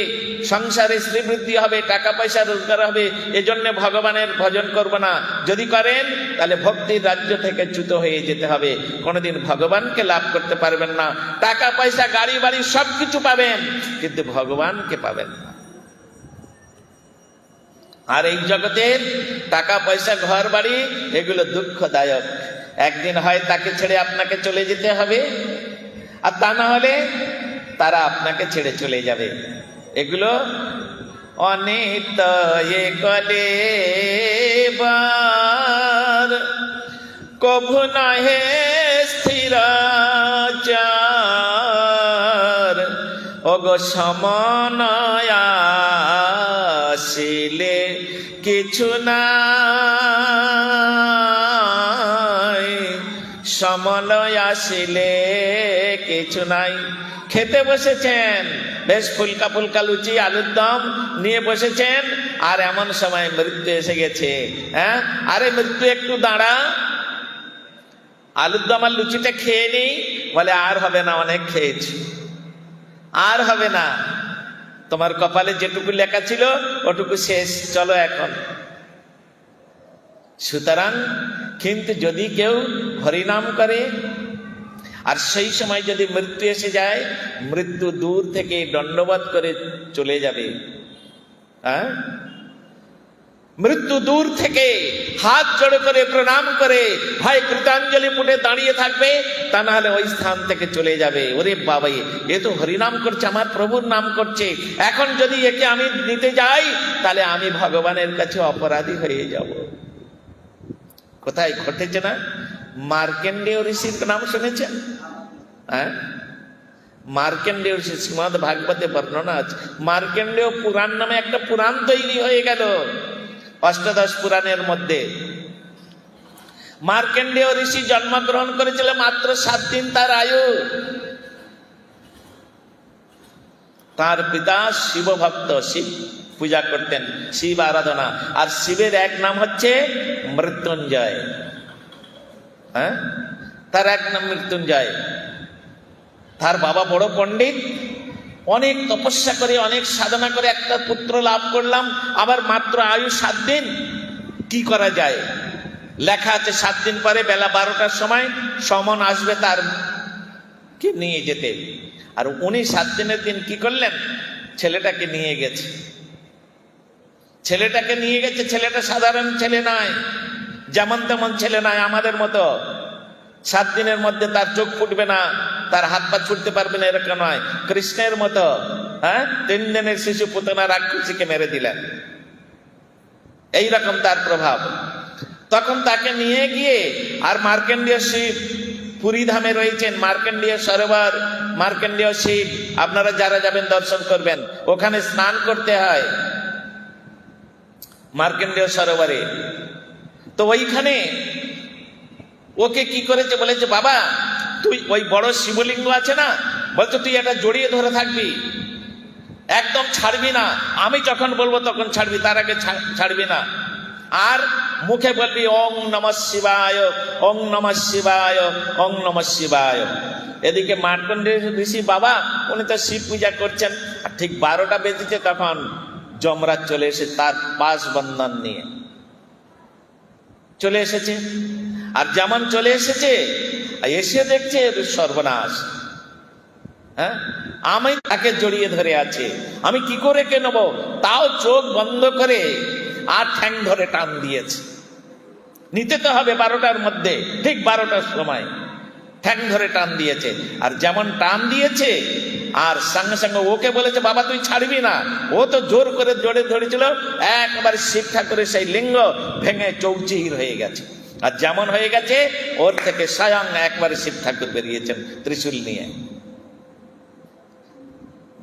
সংসারে স্ত্রী বৃদ্ধি হবে, টাকা পয়সা রোজগার হবে, এজন্য ভগবানের ভজন করব না। যদি করেন তাহলে ভক্তির রাজ্য থেকে চ্যুত হয়ে যেতে হবে, কোনোদিন ভগবানকে লাভ করতে পারবেন না। টাকা পয়সা গাড়ি বাড়ি সবকিছু পাবেন, কিন্তু ভগবানকে পাবেন না। আর এই জগতের টাকা পয়সা ঘর বাড়ি এগুলো দুঃখদায়ক। একদিন হয় তাকে ছেড়ে আপনাকে চলে যেতে হবে, আর তা না হলে তারা আপনাকে ছেড়ে চলে যাবে। এগুলো অনিত কলে বার কভু নহে স্থিরাচার ওগো সমনয়াসিলে কিছু নাই, সমলয় আসিলে কিছু নাই। খেতে বসেছেন, বেশ ফুলকা ফুলকা লুচি আলুর দম নিয়ে বসেছেন, আর এমন সময় মৃত্যু এসে গেছে। আরে মৃত্যু একটু দাঁড়া, আলুর দম আর লুচিটা খেয়ে নি। বলে আর হবে না, অনেক খেয়েছি, আর হবে না। তোমার কপালে যেটুকু লেখা ছিল ওটুকু শেষ, চলো এখন। সুতরাং কিন্তু যদি কেউ হরিনাম করে আর সেই সময় যদি মৃত্যু এসে যায়, মৃত্যু দূর থেকে দণ্ডবত করে চলে যাবে। মৃত্যু দূর থেকে হাত জড়ো করে প্রণাম করে হয় কৃতাঞ্জলি পুটে দাঁড়িয়ে থাকবে, তা না হলে ওই স্থান থেকে চলে যাবে। ওরে বাবা, এ তো হরিনাম করছে, আমার প্রভুর নাম করছে, এখন যদি একে আমি নিতে যাই তাহলে আমি ভগবানের কাছে অপরাধী হয়ে যাব। কোথায় ঘটেছে না? মার্কেন্ডেয় ঋষির নাম শুনেছেন? মার্কেন্ডেয় ঋষি, শ্রীমদ ভাগবতে বর্ণনা আছে। মার্কেন্ডেয় পুরাণ নামে একটা পুরাণ তৈরি হয়ে গেল অষ্টাদশ পুরাণের মধ্যে। মার্কেন্ডেয় ঋষি জন্মগ্রহণ করেছিল মাত্র 7 দিন তার আয়ু। তার পিতা শিব ভক্ত, শিব পূজা করতেন, শিব আরাধনা। আর শিবের এক নাম হচ্ছে মৃত্যুঞ্জয়। হ্যাঁ, তার এক নাম মৃত্যুঞ্জয়। তার বাবা বড় পণ্ডিত, অনেক তপস্যা করে অনেক সাধনা করে একটা পুত্র লাভ করলাম, আবার মাত্র আয়ু 7 দিন। কি করা যায়? লেখা আছে 7 দিন পরে বেলা 12টার সময় সমন আসবে তার কে নিয়ে যেতে। আর উনি 7 দিনের দিন কি করলেন? ছেলেটাকে নিয়ে গেছে। ছেলেটাকে নিয়ে গেছে। ছেলেটা সাধারণ ছেলে নয়, যেমন তেমন ছেলে নয়, আমাদের মতো 7 দিনের মধ্যে তার চোখ ফুটবে না, তার হাত পা ছুটতে পারবে না, এরকম নয়। কৃষ্ণের মতো। হ্যাঁ, 3 দিনের শিশু পুতনা রাক্ষসীকে মেরে দিলেন, এইরকম তার প্রভাব। তখন তাকে নিয়ে গিয়ে, আর মার্কেন্ডীয় শিব পুরী ধামে রয়েছেন, মার্কেন্ডীয় সরোবর, মার্কেন্ডীয় শিব, আপনারা যারা যাবেন দর্শন করবেন। ওখানে স্নান করতে হয় মার্কেন্ডীয় সরোবরে। তো ওইখানে ওকে কি করেছে, বলেছে বাবা তুই ওই বড় শিবলিঙ্গ আছে না, বলছে তুই এটা জড়িয়ে ধরে থাকবি, একদম ছাড়বি না, আমি যখন বলবো তখন ছাড়বি, তার আগে ছাড়বি না। আর মুখে বলবি ওং নমঃ শিবায়, ওং নমঃ শিবায়, ওং নমঃ শিবায়। এদিকে মার্কণ্ডেয় ঋষি বাবা, উনি তো শিব পূজা করছেন। আর ঠিক 12টা বেজেছে, তখন যমরাজ চলে এসে তার পাশ বন্ধন নিয়ে চলে এসেছে। আর যেমন চলে এসেছে, এসে দেখছে সর্বনাশ। হ্যাঁ, আমি তাকে জড়িয়ে ধরে আছে, আমি কি করে কে নেবো? তাও চোখ বন্ধ করে আর ঠ্যাং ধরে টান দিয়েছে। নিতে তো হবে 12টার মধ্যে, ঠিক 12টার সময় ঠ্যাং ধরে টান দিয়েছে। আর যেমন টান দিয়েছে, আর সঙ্গে সঙ্গে ওকে বলেছে বাবা তুই ছাড়বি না। ও তো জোর করে জোরে ধরেছিল, একবারে শিব ঠাকুরের সেই লিঙ্গ ভেঙে চৌচির হয়ে গেছে। আর যেমন হয়ে গেছে, ওর থেকে স্বয়ং একবারে শিব ঠাকুর বেরিয়েছেন ত্রিশূল নিয়ে।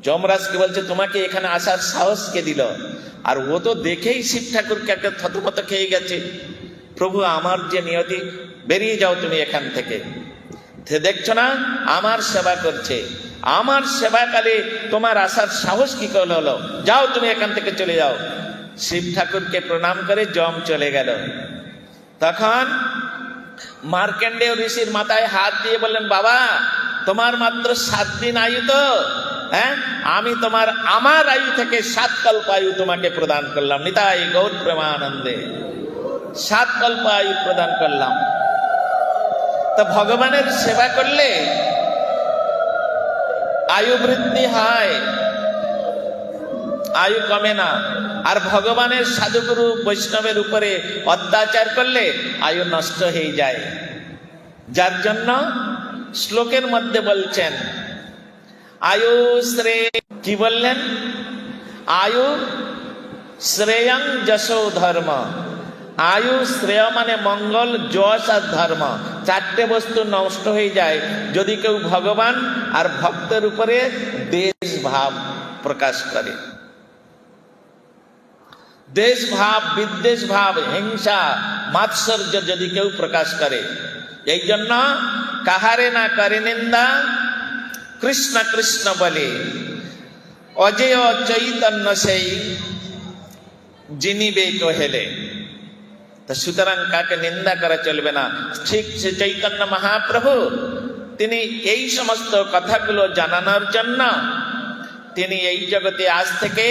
যমরাজকে বলছে তোমাকে এখানে আসার সাহস কে দিল? আর ও তো দেখেই শিব ঠাকুরকে একটা থতমত খেয়ে গেছে। প্রভু আমার যে নিয়তি, বেরিয়ে যাও তুমি এখান থেকে। দেখছো না আমার সেবা করছে, আমার সেবাকালে তোমার আসার সাহস কি করে হলো? যাও তুমি এখান থেকে চলে যাও। শিব ঠাকুরকে প্রণাম করে যম চলে গেল। তখন মার্কেন্ডেয় ঋষির মাথায় হাত দিয়ে বললেন বাবা তোমার মাত্র 7 দিন আয়ু তো, হ্যাঁ, আমি তোমার আমার আয়ু থেকে 7 কল্প আয়ু তোমাকে প্রদান করলাম। নিতাই গৌর প্রেমানন্দে 7 কল্প আয়ু প্রদান করলাম। তো ভগবানের সেবা করলে আয়ু বৃদ্ধি হয়, আয়ু কমে না। আর ভগবানের সাধুগুরু বৈষ্ণবের উপরে অত্যাচার করলে আয়ু নষ্ট হয়ে যায়। যার জন্য শ্লোকের মধ্যে বলছেন আয়ু শ্রেয়, কি বললেন? আয়ু শ্রেয়ং যশো ধর্ম। আয়ু শ্রেয় মানে মঙ্গল, যশ আর ধর্ম, 4টে বস্তু নষ্ট হয়ে যায় যদি কেউ ভগবান আর ভক্তের উপরে দেশ ভাব প্রকাশ করে। দেশ ভাব, বিদ্বেষ ভাব, হিংসা, মাৎসর্য যদি কেউ প্রকাশ করে। এই জন্য কাহারে না করে নিন্দা, কৃষ্ণ কৃষ্ণ বলে, অজেয় চৈতন্য সেই জিনিবে কহেলে। তা সুতরাং কাকে নিন্দা করা চলবে না। ঠিক সে চৈতন্য মহাপ্রভু তিনি এই সমস্ত কথাগুলো জানানোর জন্য তিনি এই জগতে আজ থেকে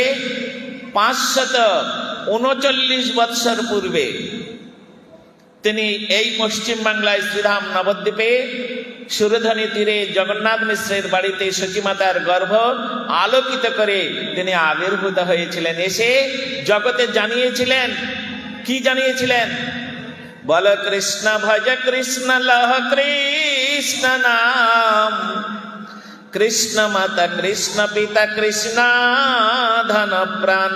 539 বৎসর পূর্বে তিনি এই পশ্চিম বাংলায় শ্রীধাম নবদ্বীপে সুরধনী তীরে জগন্নাথ মিশ্রের বাড়িতে সচিমাতার গর্ভ আলোকিত করে তিনি আবির্ভূত হয়েছিলেন। এসে জগতে জানিয়েছিলেন, কি জানিয়েছিলেন? বল কৃষ্ণ ভজ কৃষ্ণ লহ কৃষ্ণ নাম, কৃষ্ণ মাতা কৃষ্ণ পিতা কৃষ্ণ ধন প্রাণ,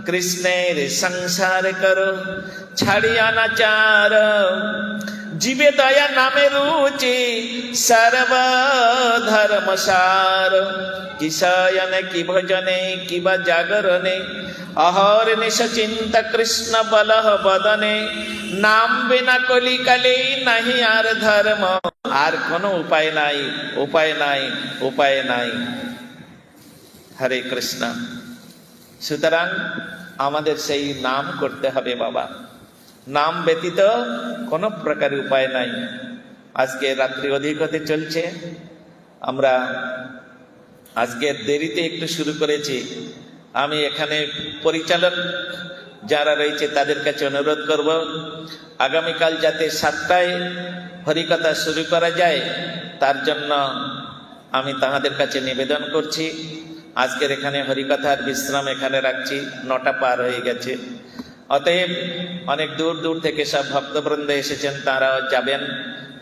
কৃষ্ণের সংসার করো ছাড়িয়া না চার, জীবে দয়া নামে রুচি সর্ব ধর্ম সার, কি শয়নে কি ভজনে কিবা জাগরণে, অহর নিশ চিন্তা কৃষ্ণ বলহ বদনে, নাম বিনা কলিকালে নাহি আর ধর্ম। আর কোনো উপায় নাই, উপায় নাই, উপায় নাই। হরে কৃষ্ণ। সুতরাং আমাদের সেই নাম করতে হবে বাবা, নাম ব্যতীত কোনো প্রকার উপায় নাই। আজকে রাত্রি অধিক হতে চলছে, আমরা আজকের দেরিতে একটু শুরু করেছি। আমি এখানে পরিচালক যারা রয়েছে তাদের কাছে অনুরোধ করব, আগামীকাল যাতে 7টায় হরিকথা শুরু করা যায়, তার জন্য আমি তাহাদের কাছে নিবেদন করছি। আজকের এখানে হরিকথার বিশ্রাম এখানে রাখছি, 9টা পার হয়ে গেছে। অতএব অনেক দূর দূর থেকে সব ভক্তবৃন্দ এসেছেন, তারাও যাবেন।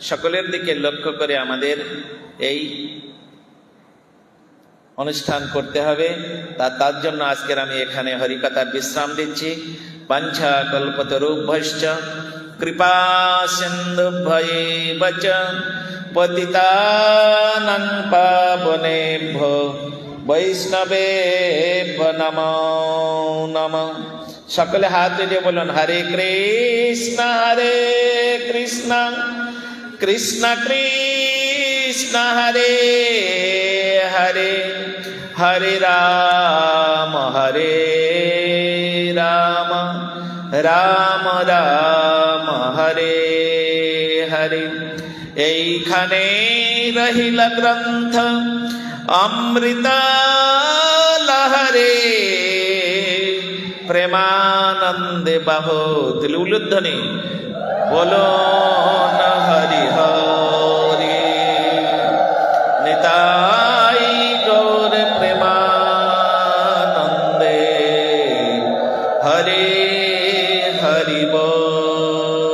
সকলের দিকে লক্ষ্য করে আমাদের এই অনুষ্ঠান করতে হবে। তার জন্য আজকের আমি এখানে হরিকথার বিশ্রাম দিচ্ছি। বাঞ্ছা কল্পতরুভ্যশ্চ কৃপা সিন্ধুভ্যেব চ পতিতানাং পাবনেভ্যো বৈষ্ণবেভ্যো নমো নমঃ। সকলে হাত দিয়ে বলুন হরে কৃষ্ণ কৃষ্ণ কৃষ্ণ হরে হরে, হরে রাম রাম রাম হরে হরে। এইখানে রহিল গ্রন্থ অমৃত লহরে, প্রেমানন্দে বাহো দিল উলুধ্বনি বলো না হরি হরি। নিতাই গৌর প্রেমানন্দে হরে হরি বল।